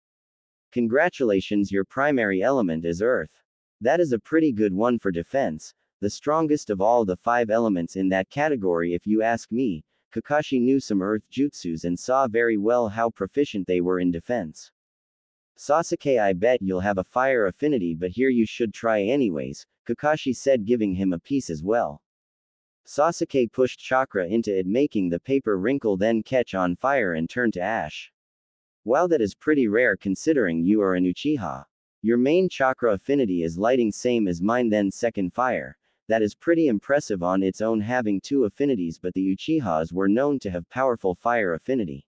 Congratulations, your primary element is earth. That is a pretty good one for defense, the strongest of all the 5 elements in that category if you ask me. Kakashi knew some earth jutsus and saw very well how proficient they were in defense. Sasuke, I bet you'll have a fire affinity, but here you should try anyways, Kakashi said, giving him a piece as well. Sasuke pushed chakra into it, making the paper wrinkle, then catch on fire and turn to ash. Wow, that is pretty rare considering you are an Uchiha. Your main chakra affinity is lighting, same as mine, then second fire. That is pretty impressive on its own, having 2 affinities, but the Uchihas were known to have powerful fire affinity.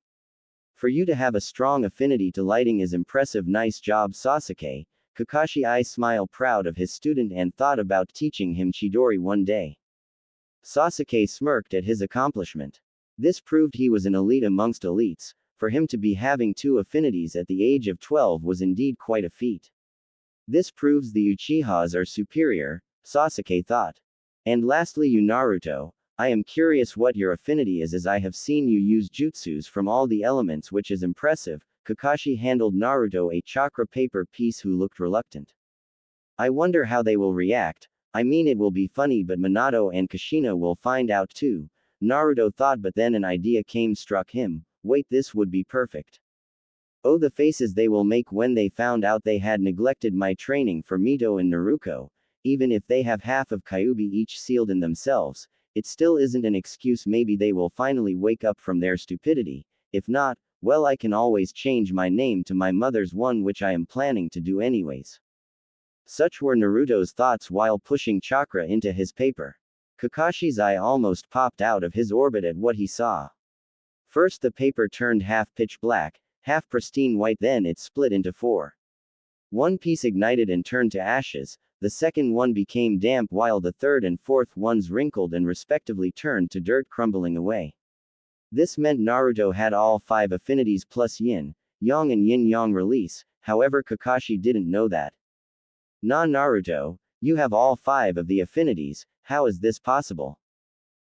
For you to have a strong affinity to lighting is impressive. Nice job, Sasuke. Kakashi I smile, proud of his student, and thought about teaching him Chidori one day. Sasuke smirked at his accomplishment. This proved he was an elite amongst elites. For him to be having 2 affinities at the age of 12 was indeed quite a feat. This proves the Uchihas are superior, Sasuke thought. And lastly, you Naruto, I am curious what your affinity is, as I have seen you use jutsus from all the elements, which is impressive. Kakashi handled Naruto a chakra paper piece who looked reluctant. I wonder how they will react. I mean, it will be funny, but Minato and Kushina will find out too. Naruto thought, but then an idea struck him. Wait, this would be perfect. Oh, the faces they will make when they found out they had neglected my training for Mito and Naruto. Even if they have half of Kyuubi each sealed in themselves, it still isn't an excuse. Maybe they will finally wake up from their stupidity. If not, well, I can always change my name to my mother's one, which I am planning to do anyways. Such were Naruto's thoughts while pushing chakra into his paper. Kakashi's eye almost popped out of his orbit at what he saw. First, the paper turned half pitch black, half pristine white, then it split into four. One piece ignited and turned to ashes, the second one became damp, while the third and fourth ones wrinkled and respectively turned to dirt, crumbling away. This meant Naruto had all 5 affinities plus yin, yang and yin-yang release. However, Kakashi didn't know that. Nah, Naruto, you have all 5 of the affinities. How is this possible?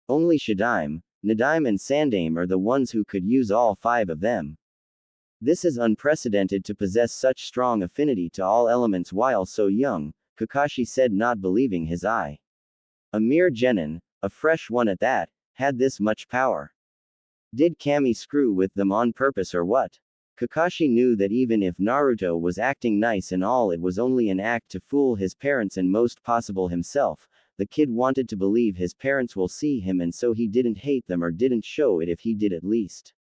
Only Shadaime, Nadaime and Sandaime are the ones who could use all 5 of them. This is unprecedented to possess such strong affinity to all elements while so young, Kakashi said, not believing his eye. A mere genin, a fresh one at that, had this much power. Did Kami screw with them on purpose or what? Kakashi knew that even if Naruto was acting nice and all, it was only an act to fool his parents and most possible himself. The kid wanted to believe his parents will see him, and so he didn't hate them, or didn't show it if he did at least.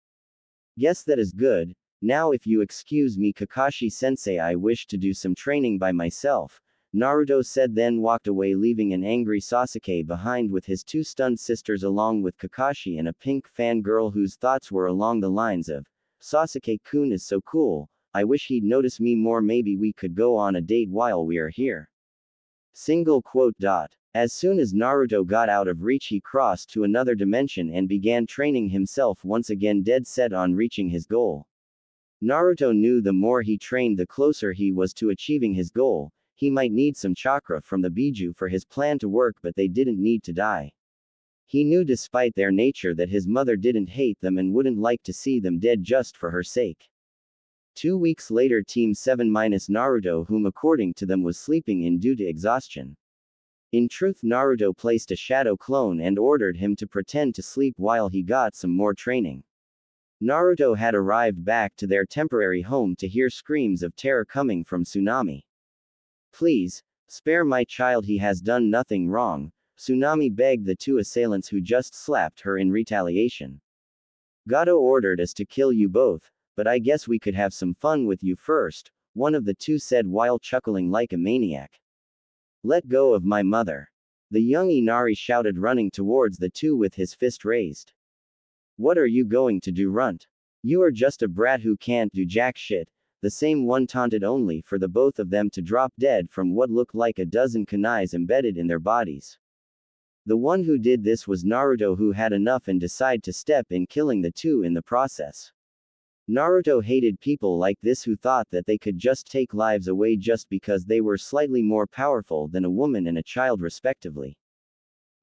Guess that is good. Now if you excuse me, Kakashi-sensei, I wish to do some training by myself, Naruto said, then walked away, leaving an angry Sasuke behind with his 2 stunned sisters along with Kakashi and a pink fangirl whose thoughts were along the lines of, Sasuke-kun is so cool, I wish he'd notice me more, maybe we could go on a date while we are here. Single quote. As soon as Naruto got out of reach, he crossed to another dimension and began training himself once again, dead set on reaching his goal. Naruto knew the more he trained, the closer he was to achieving his goal. He might need some chakra from the Biju for his plan to work, but they didn't need to die. He knew despite their nature that his mother didn't hate them and wouldn't like to see them dead just for her sake. 2 weeks later, Team 7 minus Naruto, whom according to them was sleeping in due to exhaustion. In truth, Naruto placed a shadow clone and ordered him to pretend to sleep while he got some more training. Naruto had arrived back to their temporary home to hear screams of terror coming from Tsunami. Please, spare my child, he has done nothing wrong, Tsunami begged the 2 assailants who just slapped her in retaliation. Gato ordered us to kill you both, but I guess we could have some fun with you first, one of the 2 said while chuckling like a maniac. Let go of my mother. The young Inari shouted, running towards the 2 with his fist raised. What are you going to do, runt? You are just a brat who can't do jack shit. The same one taunted, only for the both of them to drop dead from what looked like a dozen kunais embedded in their bodies. The one who did this was Naruto, who had enough and decided to step in, killing the 2 in the process. Naruto hated people like this who thought that they could just take lives away just because they were slightly more powerful than a woman and a child respectively.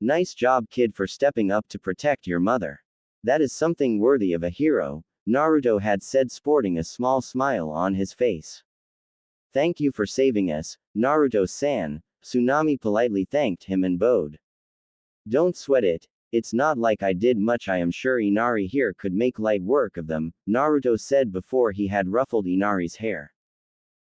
Nice job, kid, for stepping up to protect your mother. That is something worthy of a hero, Naruto had said, sporting a small smile on his face. Thank you for saving us, Naruto-san, Tsunami politely thanked him and bowed. Don't sweat it, it's not like I did much, I am sure Inari here could make light work of them, Naruto said before he had ruffled Inari's hair.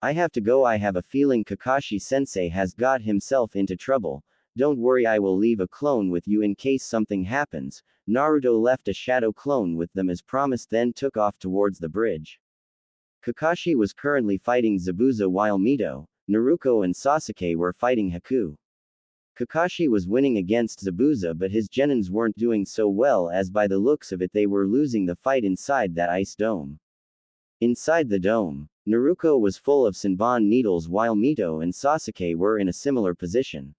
I have to go, I have a feeling Kakashi-sensei has got himself into trouble. Don't worry, I will leave a clone with you in case something happens. Naruto left a shadow clone with them as promised, then took off towards the bridge. Kakashi was currently fighting Zabuza while Mito, Naruto and Sasuke were fighting Haku. Kakashi was winning against Zabuza, but his genins weren't doing so well, as by the looks of it they were losing the fight inside that ice dome. Inside the dome, Naruto was full of Senbon needles while Mito and Sasuke were in a similar position.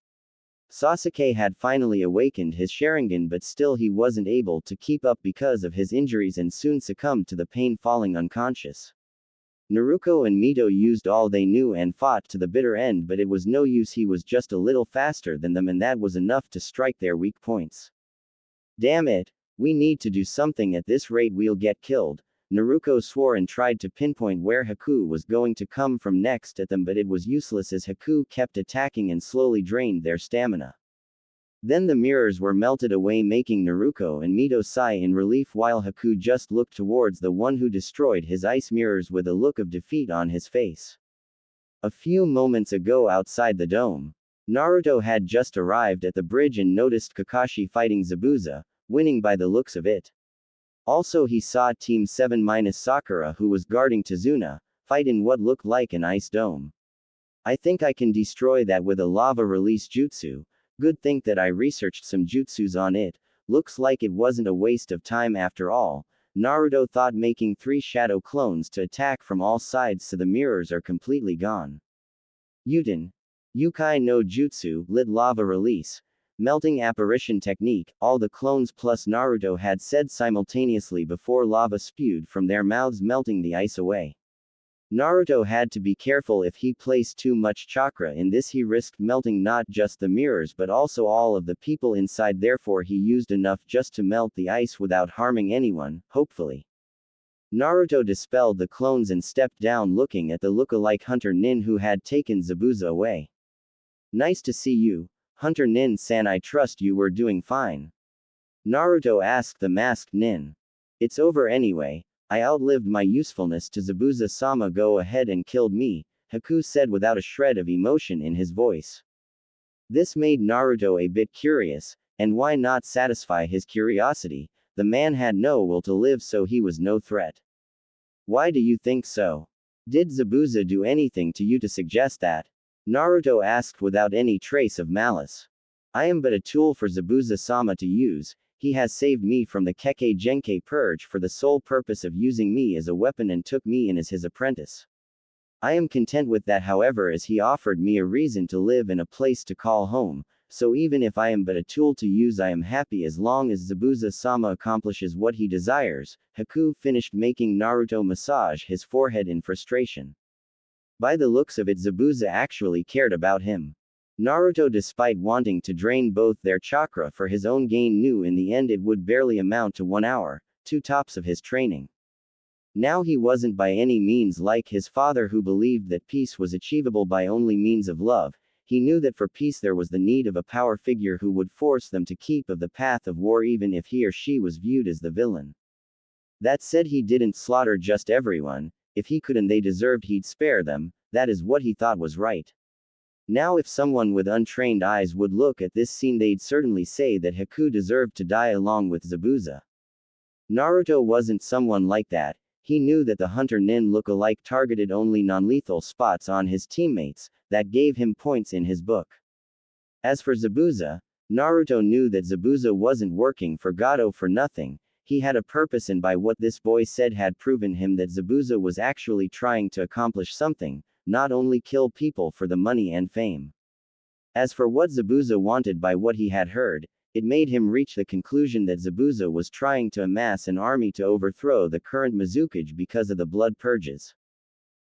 Sasuke had finally awakened his Sharingan, but still he wasn't able to keep up because of his injuries and soon succumbed to the pain, falling unconscious. Naruto and Mito used all they knew and fought to the bitter end, but it was no use. He was just a little faster than them, and that was enough to strike their weak points. Damn it! We need to do something. At this rate we'll get killed. Naruto swore and tried to pinpoint where Haku was going to come from next at them, but it was useless as Haku kept attacking and slowly drained their stamina. Then the mirrors were melted away, making Naruto and Mito sigh in relief while Haku just looked towards the one who destroyed his ice mirrors with a look of defeat on his face. A few moments ago outside the dome, Naruto had just arrived at the bridge and noticed Kakashi fighting Zabuza, winning by the looks of it. Also he saw Team 7 - Sakura, who was guarding Tazuna, fight in what looked like an ice dome. I think I can destroy that with a lava release jutsu. Good thing that I researched some jutsus on it. Looks like it wasn't a waste of time after all. Naruto thought, making 3 shadow clones to attack from all sides so the mirrors are completely gone. Uten. Yukai no Jutsu, lit lava release. Melting apparition technique, all the clones plus Naruto had said simultaneously before lava spewed from their mouths, melting the ice away. Naruto had to be careful. If he placed too much chakra in this, he risked melting not just the mirrors but also all of the people inside. Therefore he used enough just to melt the ice without harming anyone, hopefully. Naruto dispelled the clones and stepped down, looking at the look-alike Hunter Nin who had taken Zabuza away. Nice to see you, Hunter Nin-san. I trust you were doing fine. Naruto asked the masked Nin. It's over anyway. I outlived my usefulness to Zabuza-sama. Go ahead and killed me, Haku said without a shred of emotion in his voice. This made Naruto a bit curious, and why not satisfy his curiosity? The man had no will to live, so he was no threat. Why do you think so? Did Zabuza do anything to you to suggest that? Naruto asked without any trace of malice. I am but a tool for Zabuza-sama to use. He has saved me from the Kekkei Genkai purge for the sole purpose of using me as a weapon and took me in as his apprentice. I am content with that, however, as he offered me a reason to live and a place to call home, so even if I am but a tool to use, I am happy as long as Zabuza-sama accomplishes what he desires. Haku finished making Naruto massage his forehead in frustration. By the looks of it, Zabuza actually cared about him. Naruto, despite wanting to drain both their chakra for his own gain, knew in the end it would barely amount to 1 hour, 2 tops of his training. Now he wasn't by any means like his father, who believed that peace was achievable by only means of love. He knew that for peace there was the need of a power figure who would force them to keep of the path of war even if he or she was viewed as the villain. That said, he didn't slaughter just everyone. If he could and they deserved, he'd spare them. That is what he thought was right. Now if someone with untrained eyes would look at this scene, they'd certainly say that Haku deserved to die along with Zabuza. Naruto wasn't someone like that. He knew that the Hunter Nin look-alike targeted only non-lethal spots on his teammates. That gave him points in his book. As for Zabuza, Naruto knew that Zabuza wasn't working for Gato for nothing. He had a purpose, and by what this boy said had proven him that Zabuza was actually trying to accomplish something, not only kill people for the money and fame. As for what Zabuza wanted, by what he had heard, it made him reach the conclusion that Zabuza was trying to amass an army to overthrow the current Mizukage because of the blood purges.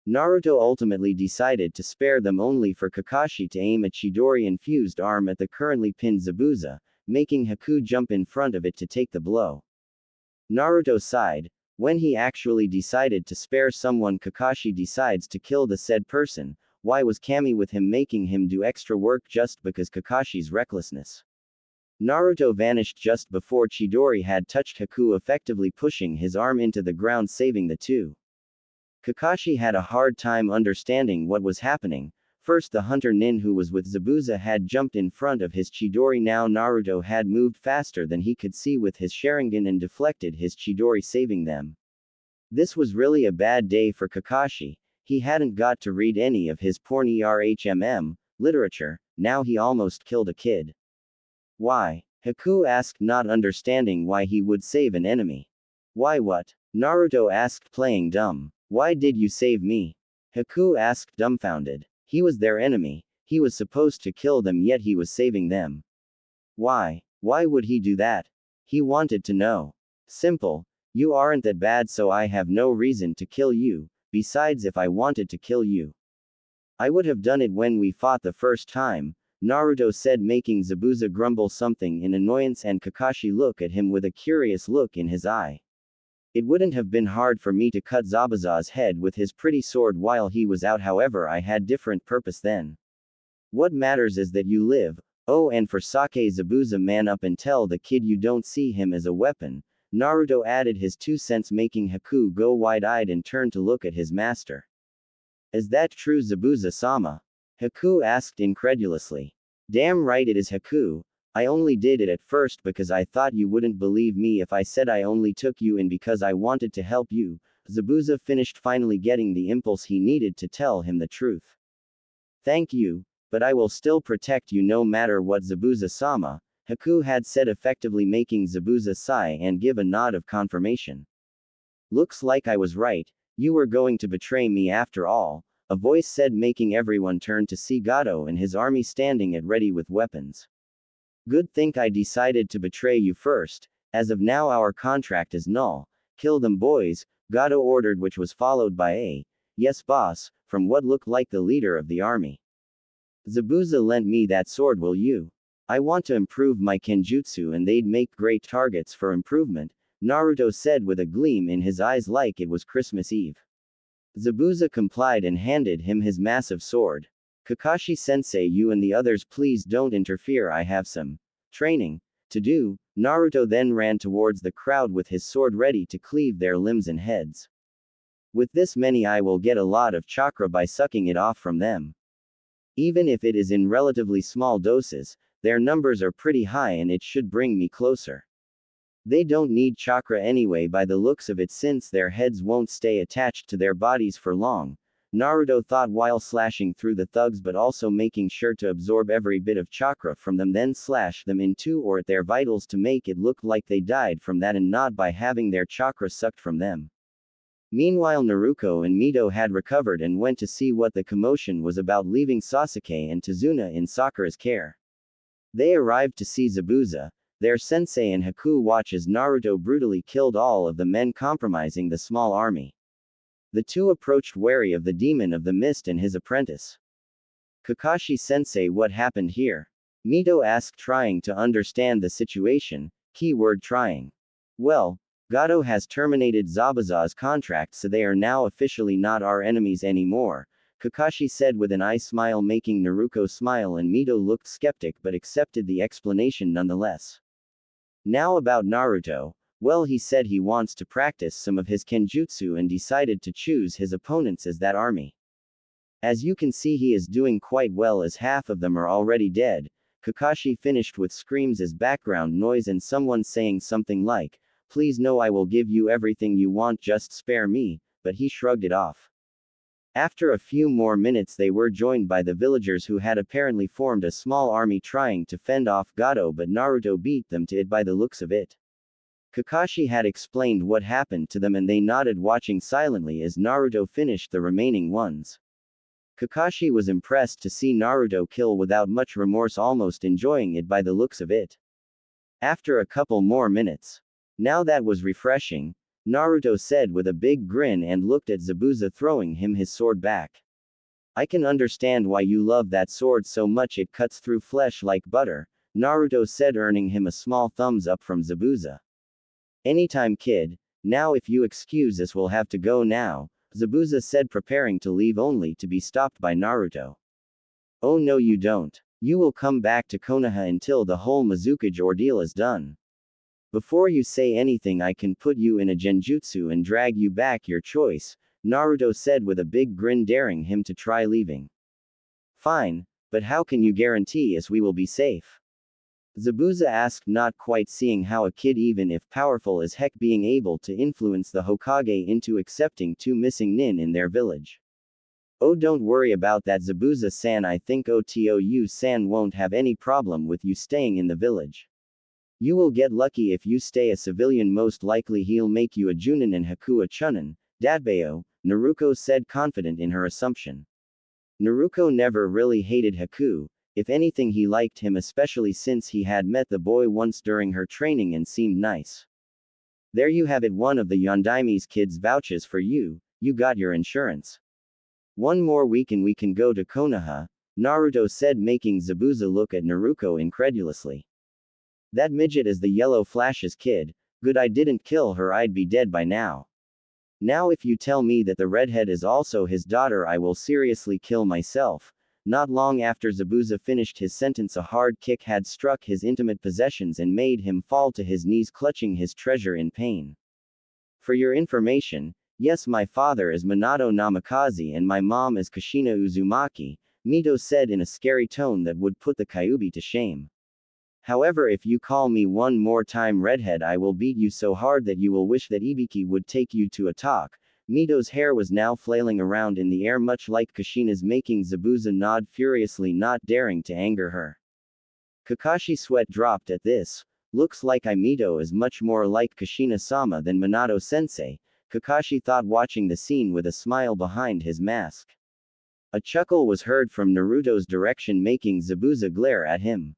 Naruto ultimately decided to spare them only for Kakashi to aim a Chidori-infused arm at the currently pinned Zabuza, making Haku jump in front of it to take the blow. Naruto sighed. When he actually decided to spare someone, Kakashi decides to kill the said person. Why was Kami with him, making him do extra work just because Kakashi's recklessness? Naruto vanished just before Chidori had touched Haku, effectively pushing his arm into the ground, saving the two. Kakashi had a hard time understanding what was happening. First, the Hunter Nin who was with Zabuza had jumped in front of his Chidori. Now Naruto had moved faster than he could see with his Sharingan and deflected his Chidori, saving them. This was really a bad day for Kakashi. He hadn't got to read any of his porn literature. Now he almost killed a kid. Why? Haku asked, not understanding why he would save an enemy. Why what? Naruto asked, playing dumb. Why did you save me? Haku asked, dumbfounded. He was their enemy. He was supposed to kill them, yet he was saving them. Why? Why would he do that? He wanted to know. Simple. You aren't that bad, so I have no reason to kill you. besides if I wanted to kill you. I would have done it when we fought the first time, Naruto said, making Zabuza grumble something in annoyance and Kakashi look at him with a curious look in his eye. It wouldn't have been hard for me to cut Zabuza's head with his pretty sword while he was out, however I had different purpose then. What matters is that you live. Oh, and for Sake, Zabuza, man up and tell the kid you don't see him as a weapon. Naruto added his 2 cents, making Haku go wide-eyed and turn to look at his master. Is that true, Zabuza-sama? Haku asked incredulously. Damn right it is, Haku. I only did it at first because I thought you wouldn't believe me if I said I only took you in because I wanted to help you. Zabuza finished, finally getting the impulse he needed to tell him the truth. Thank you, but I will still protect you no matter what, Zabuza-sama, Haku had said, effectively making Zabuza sigh and give a nod of confirmation. Looks like I was right, you were going to betray me after all, a voice said, making everyone turn to see Gato and his army standing at ready with weapons. Good think I decided to betray you first. As of now our contract is null. Kill them boys, Gato ordered, which was followed by a, yes boss, from what looked like the leader of the army. Zabuza lent me that sword, will you? I want to improve my kenjutsu and they'd make great targets for improvement, Naruto said with a gleam in his eyes like it was Christmas Eve. Zabuza complied and handed him his massive sword. Kakashi-sensei, you and the others please don't interfere, I have some training to do. Naruto then ran towards the crowd with his sword ready to cleave their limbs and heads. With this many I will get a lot of chakra by sucking it off from them. Even if it is in relatively small doses, their numbers are pretty high and it should bring me closer. They don't need chakra anyway by the looks of it, since their heads won't stay attached to their bodies for long, Naruto thought while slashing through the thugs, but also making sure to absorb every bit of chakra from them, then slash them in two or at their vitals to make it look like they died from that and not by having their chakra sucked from them. Meanwhile, Naruto and Mito had recovered and went to see what the commotion was about, leaving Sasuke and Tazuna in Sakura's care. They arrived to see Zabuza, their sensei, and Haku watch as Naruto brutally killed all of the men, compromising the small army. The two approached wary of the demon of the mist and his apprentice. Kakashi-sensei, what happened here? Mito asked, trying to understand the situation, keyword trying. Well, Gato has terminated Zabuza's contract, so they are now officially not our enemies anymore, Kakashi said with an eye smile, making Naruto smile, and Mito looked skeptic but accepted the explanation nonetheless. Now about Naruto, well, he said he wants to practice some of his kenjutsu and decided to choose his opponents as that army. As you can see, he is doing quite well as half of them are already dead, Kakashi finished with screams as background noise and someone saying something like, please no, I will give you everything you want, just spare me, but he shrugged it off. After a few more minutes they were joined by the villagers who had apparently formed a small army trying to fend off Gato, but Naruto beat them to it by the looks of it. Kakashi had explained what happened to them and they nodded, watching silently as Naruto finished the remaining ones. Kakashi was impressed to see Naruto kill without much remorse, almost enjoying it by the looks of it. After a couple more minutes. Now that was refreshing, Naruto said with a big grin and looked at Zabuza, throwing him his sword back. I can understand why you love that sword so much, it cuts through flesh like butter, Naruto said, earning him a small thumbs up from Zabuza. Anytime, kid. Now if you excuse us we'll have to go now, Zabuza said, preparing to leave only to be stopped by Naruto. Oh no you don't. You will come back to Konoha until the whole Mizukage ordeal is done. Before you say anything I can put you in a genjutsu and drag you back, your choice, Naruto said with a big grin, daring him to try leaving. Fine, but how can you guarantee us we will be safe? Zabuza asked, not quite seeing how a kid, even if powerful as heck, being able to influence the Hokage into accepting two missing nin in their village. Oh, don't worry about that, Zabuza-san, I think Otou-san won't have any problem with you staying in the village. You will get lucky if you stay a civilian, most likely he'll make you a Junin and Haku a Chunin, Dadbeo, Naruto said, confident in her assumption. Naruto never really hated Haku, if anything he liked him, especially since he had met the boy once during her training and seemed nice. There you have it, one of the Yondaime's kids vouches for you, You got your insurance. One more week and we can go to Konoha, Naruto said, making Zabuza look at Naruto incredulously. That midget is the Yellow Flash's kid. Good, I didn't kill her, I'd be dead by now. Now if you tell me that the redhead is also his daughter, I will seriously kill myself. Not long after Zabuza finished his sentence, a hard kick had struck his intimate possessions and made him fall to his knees, clutching his treasure in pain. For your information, yes, my father is Minato Namikaze and my mom is Kushina Uzumaki, Mito said in a scary tone that would put the Kyuubi to shame. However, if you call me one more time redhead, I will beat you so hard that you will wish that Ibiki would take you to a talk. Mito's hair was now flailing around in the air, much like Kushina's, making Zabuza nod furiously, not daring to anger her. Kakashi's sweat dropped at this. Looks like Mito is much more like Kushina-sama than Minato-sensei, Kakashi thought, watching the scene with a smile behind his mask. A chuckle was heard from Naruto's direction, making Zabuza glare at him.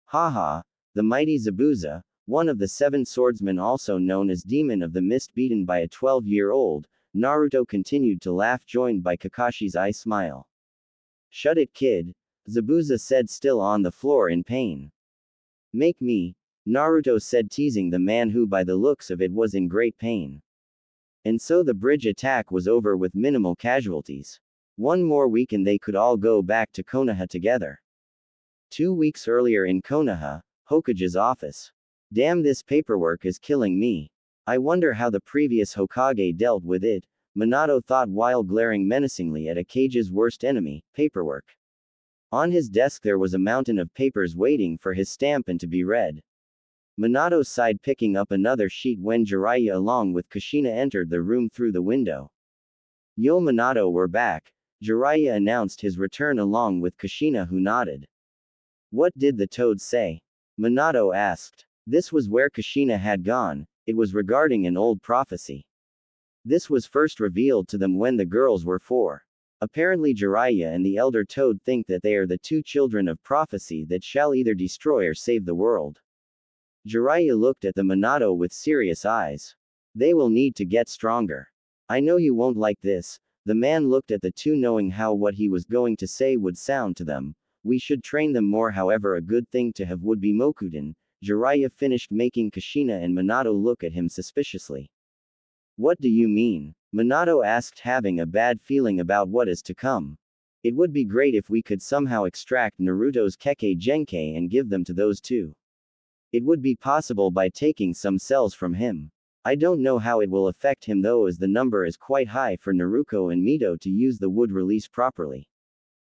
Haha, the mighty Zabuza, one of the 7 swordsmen, also known as Demon of the Mist, beaten by a 12-year-old, Naruto continued to laugh, joined by Kakashi's eye smile. Shut it, kid, Zabuza said, still on the floor in pain. Make me, Naruto said, teasing the man who by the looks of it was in great pain. And so the bridge attack was over with minimal casualties. One more week and they could all go back to Konoha together. 2 weeks earlier in Konoha, Hokage's office. Damn, this paperwork is killing me. I wonder how the previous Hokage dealt with it, Minato thought while glaring menacingly at Akage's worst enemy, paperwork. On his desk there was a mountain of papers waiting for his stamp and to be read. Minato sighed, picking up another sheet when Jiraiya along with Kushina entered the room through the window. Yo, Minato, we're back, Jiraiya announced his return along with Kushina, who nodded. What did the toad say? Minato asked. This was where Kushina had gone. It was regarding an old prophecy. This was first revealed to them when the girls were 4. Apparently Jiraiya and the elder toad think that they are the 2 children of prophecy that shall either destroy or save the world. Jiraiya looked at the Minato with serious eyes. They will need to get stronger. I know you won't like this. The man looked at the 2, knowing how what he was going to say would sound to them. We should train them more, however a good thing to have would be Mokuden. Jiraiya finished, making Kushina and Minato look at him suspiciously. What do you mean? Minato asked, having a bad feeling about what is to come. It would be great if we could somehow extract Naruto's Kekkei Genkai and give them to those 2. It would be possible by taking some cells from him. I don't know how it will affect him though, as the number is quite high for Naruto and Mito to use the wood release properly.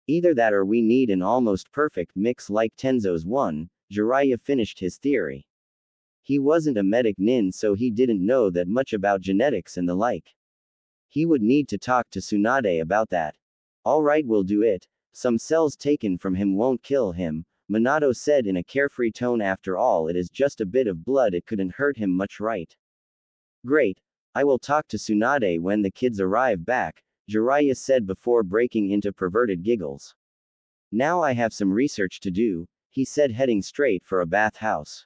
Either that or we need an almost perfect mix like Tenzo's one, Jiraiya finished his theory. He wasn't a medic nin, so he didn't know that much about genetics and the like. He would need to talk to Tsunade about that. Alright, we'll do it. Some cells taken from him won't kill him, Minato said in a carefree tone. After all, it is just a bit of blood, it couldn't hurt him much, right? Great. I will talk to Tsunade when the kids arrive back, Jiraiya said before breaking into perverted giggles. Now I have some research to do, he said, heading straight for a bathhouse.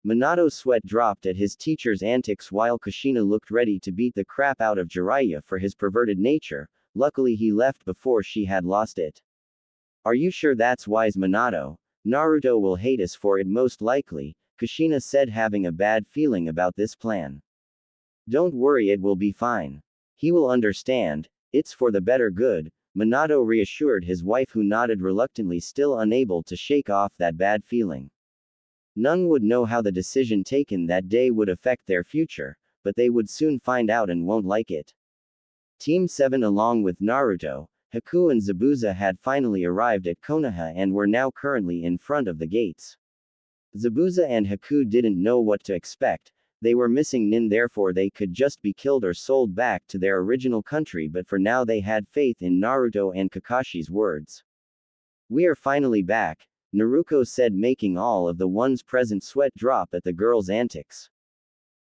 Minato's sweat dropped at his teacher's antics while Kushina looked ready to beat the crap out of Jiraiya for his perverted nature. Luckily he left before she had lost it. Are you sure that's wise, Minato? Naruto will hate us for it most likely, Kushina said, having a bad feeling about this plan. Don't worry, it will be fine. He will understand. It's for the better good, Minato reassured his wife, who nodded reluctantly, still unable to shake off that bad feeling. None would know how the decision taken that day would affect their future, but they would soon find out and won't like it. Team 7 along with Naruto, Haku and Zabuza had finally arrived at Konoha and were now currently in front of the gates. Zabuza and Haku didn't know what to expect. They were missing nin, therefore they could just be killed or sold back to their original country, but for now they had faith in Naruto and Kakashi's words. We are finally back, Naruto said, making all of the ones present sweat drop at the girls' antics.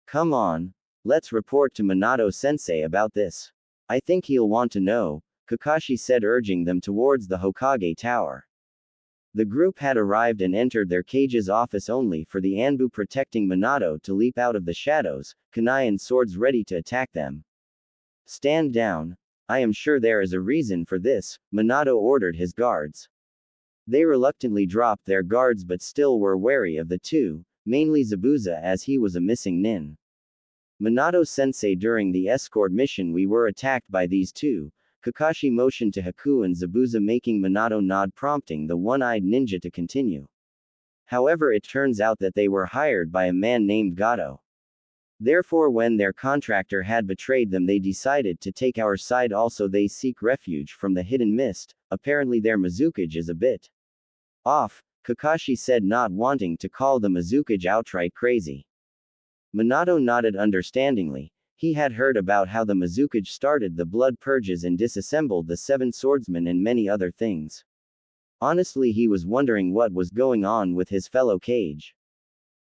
Come on. Let's report to Minato-sensei about this. I think he'll want to know, Kakashi said, urging them towards the Hokage Tower. The group had arrived and entered their cage's office only for the Anbu protecting Minato to leap out of the shadows, kunai and swords ready to attack them. Stand down. I am sure there is a reason for this, Minato ordered his guards. They reluctantly dropped their guards but still were wary of the two, mainly Zabuza as he was a missing nin. Minato-sensei, during the escort mission we were attacked by these two. Kakashi motioned to Haku and Zabuza, making Minato nod, prompting the one-eyed ninja to continue. However, it turns out that they were hired by a man named Gato. Therefore, when their contractor had betrayed them, they decided to take our side. Also, they seek refuge from the hidden mist. Apparently their Mizukage is a bit off, Kakashi said, not wanting to call the Mizukage outright crazy. Minato nodded understandingly. He had heard about how the Mizukage started the blood purges and disassembled the seven swordsmen and many other things. Honestly, he was wondering what was going on with his fellow Kage.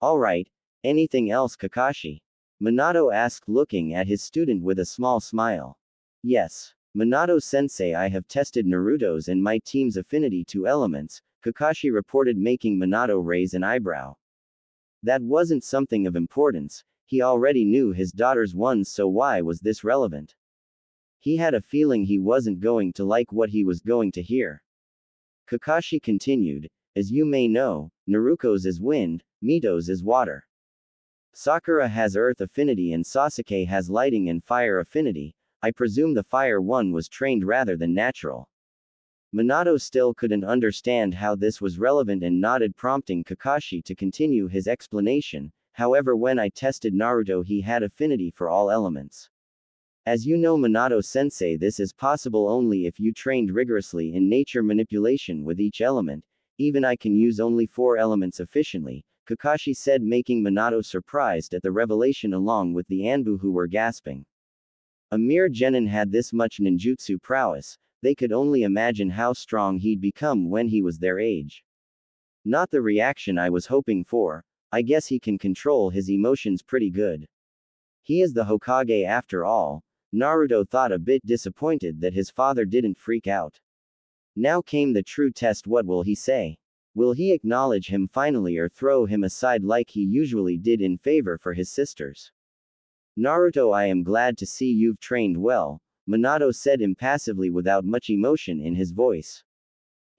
Alright, anything else, Kakashi? Minato asked, looking at his student with a small smile. Yes. Minato-sensei, I have tested Naruto's and my team's affinity to elements, Kakashi reported, making Minato raise an eyebrow. That wasn't something of importance. He already knew his daughter's ones, so why was this relevant? He had a feeling he wasn't going to like what he was going to hear. Kakashi continued, as you may know, Naruto's is wind, Mito's is water. Sakura has earth affinity and Sasuke has lighting and fire affinity. I presume the fire one was trained rather than natural. Minato still couldn't understand how this was relevant and nodded, prompting Kakashi to continue his explanation. However, when I tested Naruto, he had affinity for all elements. As you know, Minato-sensei, this is possible only if you trained rigorously in nature manipulation with each element. Even I can use only 4 elements efficiently, Kakashi said, making Minato surprised at the revelation along with the Anbu, who were gasping. A mere genin had this much ninjutsu prowess. They could only imagine how strong he'd become when he was their age. Not the reaction I was hoping for. I guess he can control his emotions pretty good. He is the Hokage after all. Naruto thought, a bit disappointed that his father didn't freak out. Now came the true test. What will he say? Will he acknowledge him finally or throw him aside like he usually did in favor for his sisters? Naruto, I am glad to see you've trained well, Minato said impassively without much emotion in his voice.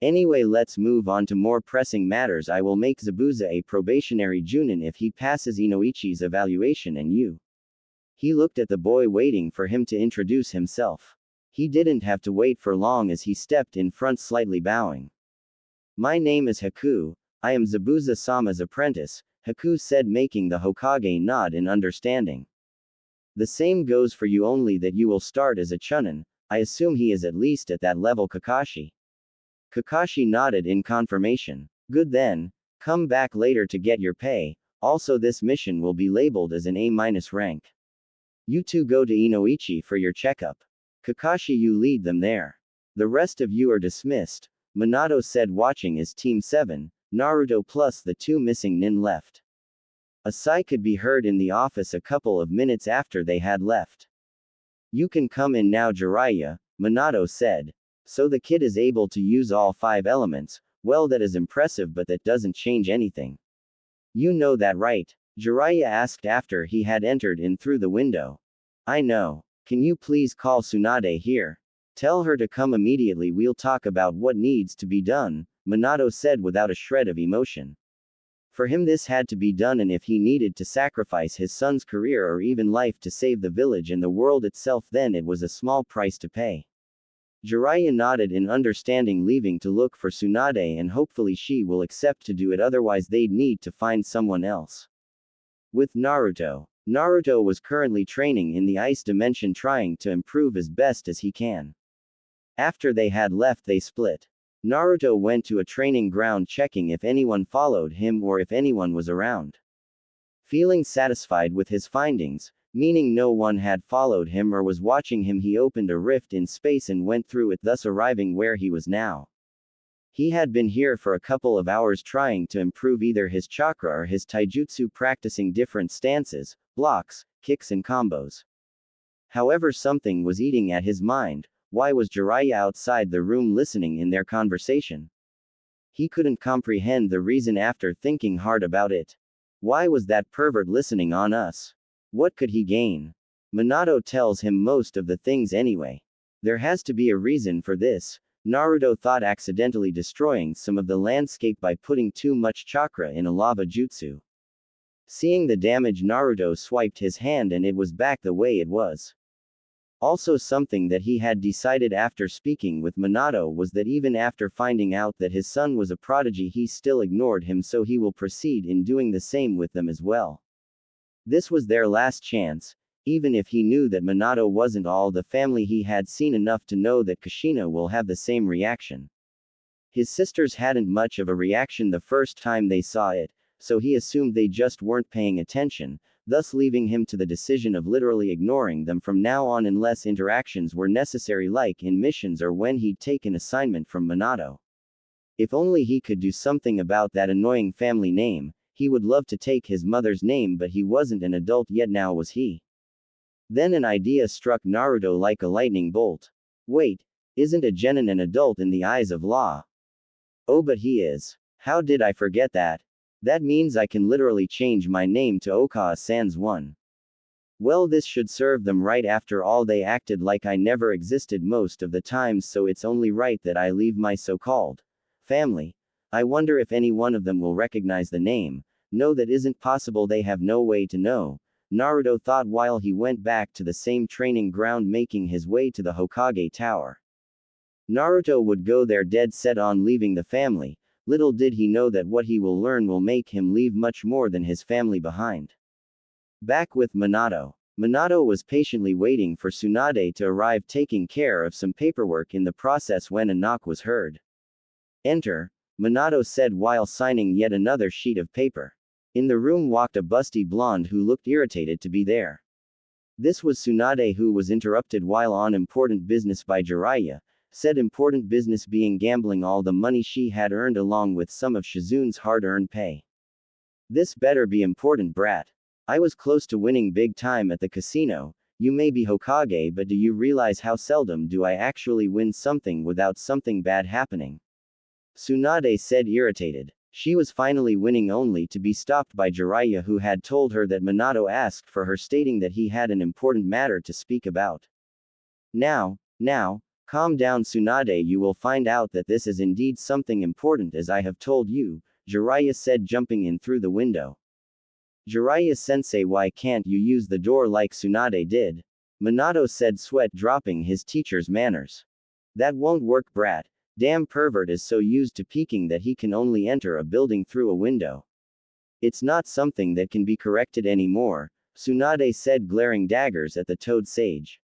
Anyway, let's move on to more pressing matters. I will make Zabuza a probationary Junin if he passes Inoichi's evaluation, and you. He looked at the boy, waiting for him to introduce himself. He didn't have to wait for long as he stepped in front, slightly bowing. My name is Haku. I am Zabuza-sama's apprentice, Haku said, making the Hokage nod in understanding. The same goes for you, only that you will start as a Chunin. I assume he is at least at that level, Kakashi. Kakashi nodded in confirmation. Good then. Come back later to get your pay. Also, this mission will be labeled as an A- rank. You two go to Inoichi for your checkup. Kakashi, you lead them there. The rest of you are dismissed, Minato said, watching as Team 7, Naruto plus the 2 missing nin left. A sigh could be heard in the office a couple of minutes after they had left. You can come in now, Jiraiya, Minato said. So the kid is able to use all 5 elements. Well, that is impressive, but that doesn't change anything. You know that, right? Jiraiya asked after he had entered in through the window. I know. Can you please call Tsunade here? Tell her to come immediately. We'll talk about what needs to be done, Minato said without a shred of emotion. For him, this had to be done, and if he needed to sacrifice his son's career or even life to save the village and the world itself, then it was a small price to pay. Jiraiya nodded in understanding, leaving to look for Tsunade, and hopefully she will accept to do it, otherwise they'd need to find someone else. With Naruto. Naruto was currently training in the ice dimension, trying to improve as best as he can. After they had left, they split. Naruto went to a training ground, checking if anyone followed him or if anyone was around. Feeling satisfied with his findings, meaning no one had followed him or was watching him, he opened a rift in space and went through it, thus arriving where he was now. He had been here for a couple of hours trying to improve either his chakra or his taijutsu, practicing different stances, blocks, kicks and combos. However, something was eating at his mind. Why was Jiraiya outside the room listening in their conversation? He couldn't comprehend the reason after thinking hard about it. Why was that pervert listening on us? What could he gain? Minato tells him most of the things anyway. There has to be a reason for this. Naruto thought accidentally destroying some of the landscape by putting too much chakra in a lava jutsu. Seeing the damage, Naruto swiped his hand and it was back the way it was. Also, something that he had decided after speaking with Minato was that even after finding out that his son was a prodigy, he still ignored him, so he will proceed in doing the same with them as well. This was their last chance. Even if he knew that Minato wasn't all the family, he had seen enough to know that Kushina will have the same reaction. His sisters hadn't much of a reaction the first time they saw it, so he assumed they just weren't paying attention, thus leaving him to the decision of literally ignoring them from now on unless interactions were necessary, like in missions or when he'd take an assignment from Minato. If only he could do something about that annoying family name. He would love to take his mother's name, but he wasn't an adult yet, now was he? Then an idea struck Naruto like a lightning bolt. Wait, isn't a genin an adult in the eyes of law? Oh, but he is. How did I forget that? That means I can literally change my name to Okawa-sans one. Well, this should serve them right. After all, they acted like I never existed most of the times, so it's only right that I leave my so-called family. I wonder if any one of them will recognize the name. No, that isn't possible, they have no way to know. Naruto thought while he went back to the same training ground, making his way to the Hokage Tower. Naruto would go there dead set on leaving the family. Little did he know that what he will learn will make him leave much more than his family behind. Back with Minato. Minato was patiently waiting for Tsunade to arrive, taking care of some paperwork in the process, when a knock was heard. Enter, Minato said while signing yet another sheet of paper. In the room walked a busty blonde who looked irritated to be there. This was Tsunade, who was interrupted while on important business by Jiraiya, said important business being gambling all the money she had earned along with some of Shizun's hard-earned pay. This better be important, brat. I was close to winning big time at the casino. You may be Hokage, but do you realize how seldom do I actually win something without something bad happening? Tsunade said, irritated. She was finally winning, only to be stopped by Jiraiya, who had told her that Minato asked for her, stating that he had an important matter to speak about. Now, calm down, Tsunade, you will find out that this is indeed something important, as I have told you, Jiraiya said, jumping in through the window. Jiraiya-sensei, why can't you use the door like Tsunade did? Minato said, sweat dropping his teacher's manners. That won't work, brat. Damn pervert is so used to peeking that he can only enter a building through a window. It's not something that can be corrected anymore, Tsunade said, glaring daggers at the toad sage.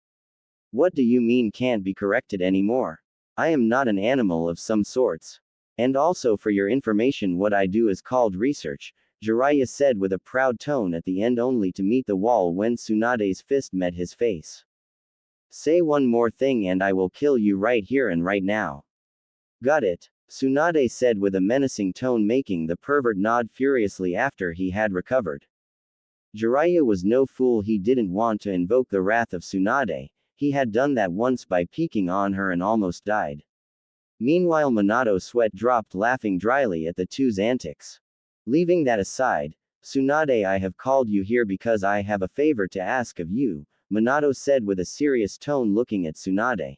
What do you mean can't be corrected anymore? I am not an animal of some sorts. And also, for your information, what I do is called research, Jiraiya said with a proud tone at the end, only to meet the wall when Tsunade's fist met his face. Say one more thing and I will kill you right here and right now. Got it, Tsunade said with a menacing tone, making the pervert nod furiously after he had recovered. Jiraiya was no fool, he didn't want to invoke the wrath of Tsunade. He had done that once by peeking on her and almost died. Meanwhile, Minato's sweat dropped, laughing dryly at the two's antics. Leaving that aside, Tsunade, I have called you here because I have a favor to ask of you, Minato said with a serious tone, looking at Tsunade.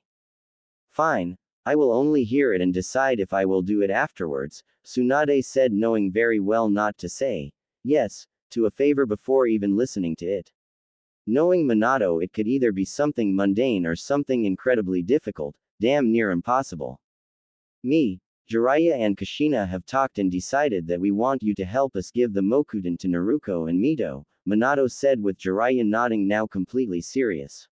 Fine. I will only hear it and decide if I will do it afterwards, Tsunade said, knowing very well not to say yes to a favor before even listening to it. Knowing Minato, it could either be something mundane or something incredibly difficult, damn near impossible. Me, Jiraiya and Kushina have talked and decided that we want you to help us give the Mokuden to Naruto and Mito, Minato said, with Jiraiya nodding, now completely serious.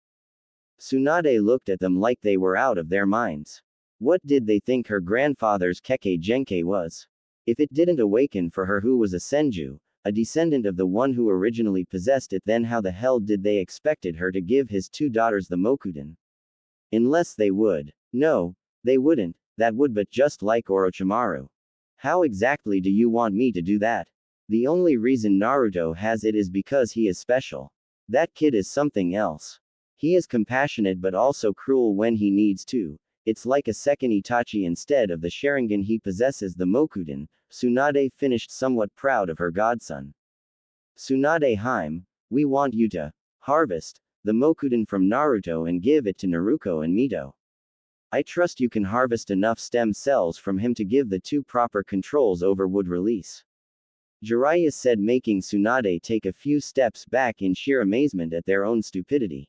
Tsunade looked at them like they were out of their minds. What did they think her grandfather's Kekkei Genkai was? If it didn't awaken for her, who was a Senju, a descendant of the one who originally possessed it, then how the hell did they expected her to give his two daughters the Mokuden? Unless they would. No, they wouldn't. That would, but just like Orochimaru. How exactly do you want me to do that? The only reason Naruto has it is because he is special. That kid is something else. He is compassionate but also cruel when he needs to. It's like a second Itachi instead of the Sharingan he possesses, the Mokuden, Tsunade finished, somewhat proud of her godson. Tsunade Haim, we want you to harvest the Mokuden from Naruto, and give it to Naruto and Mito. I trust you can harvest enough stem cells from him to give the two proper controls over wood release. Jiraiya said, making Tsunade take a few steps back in sheer amazement at their own stupidity.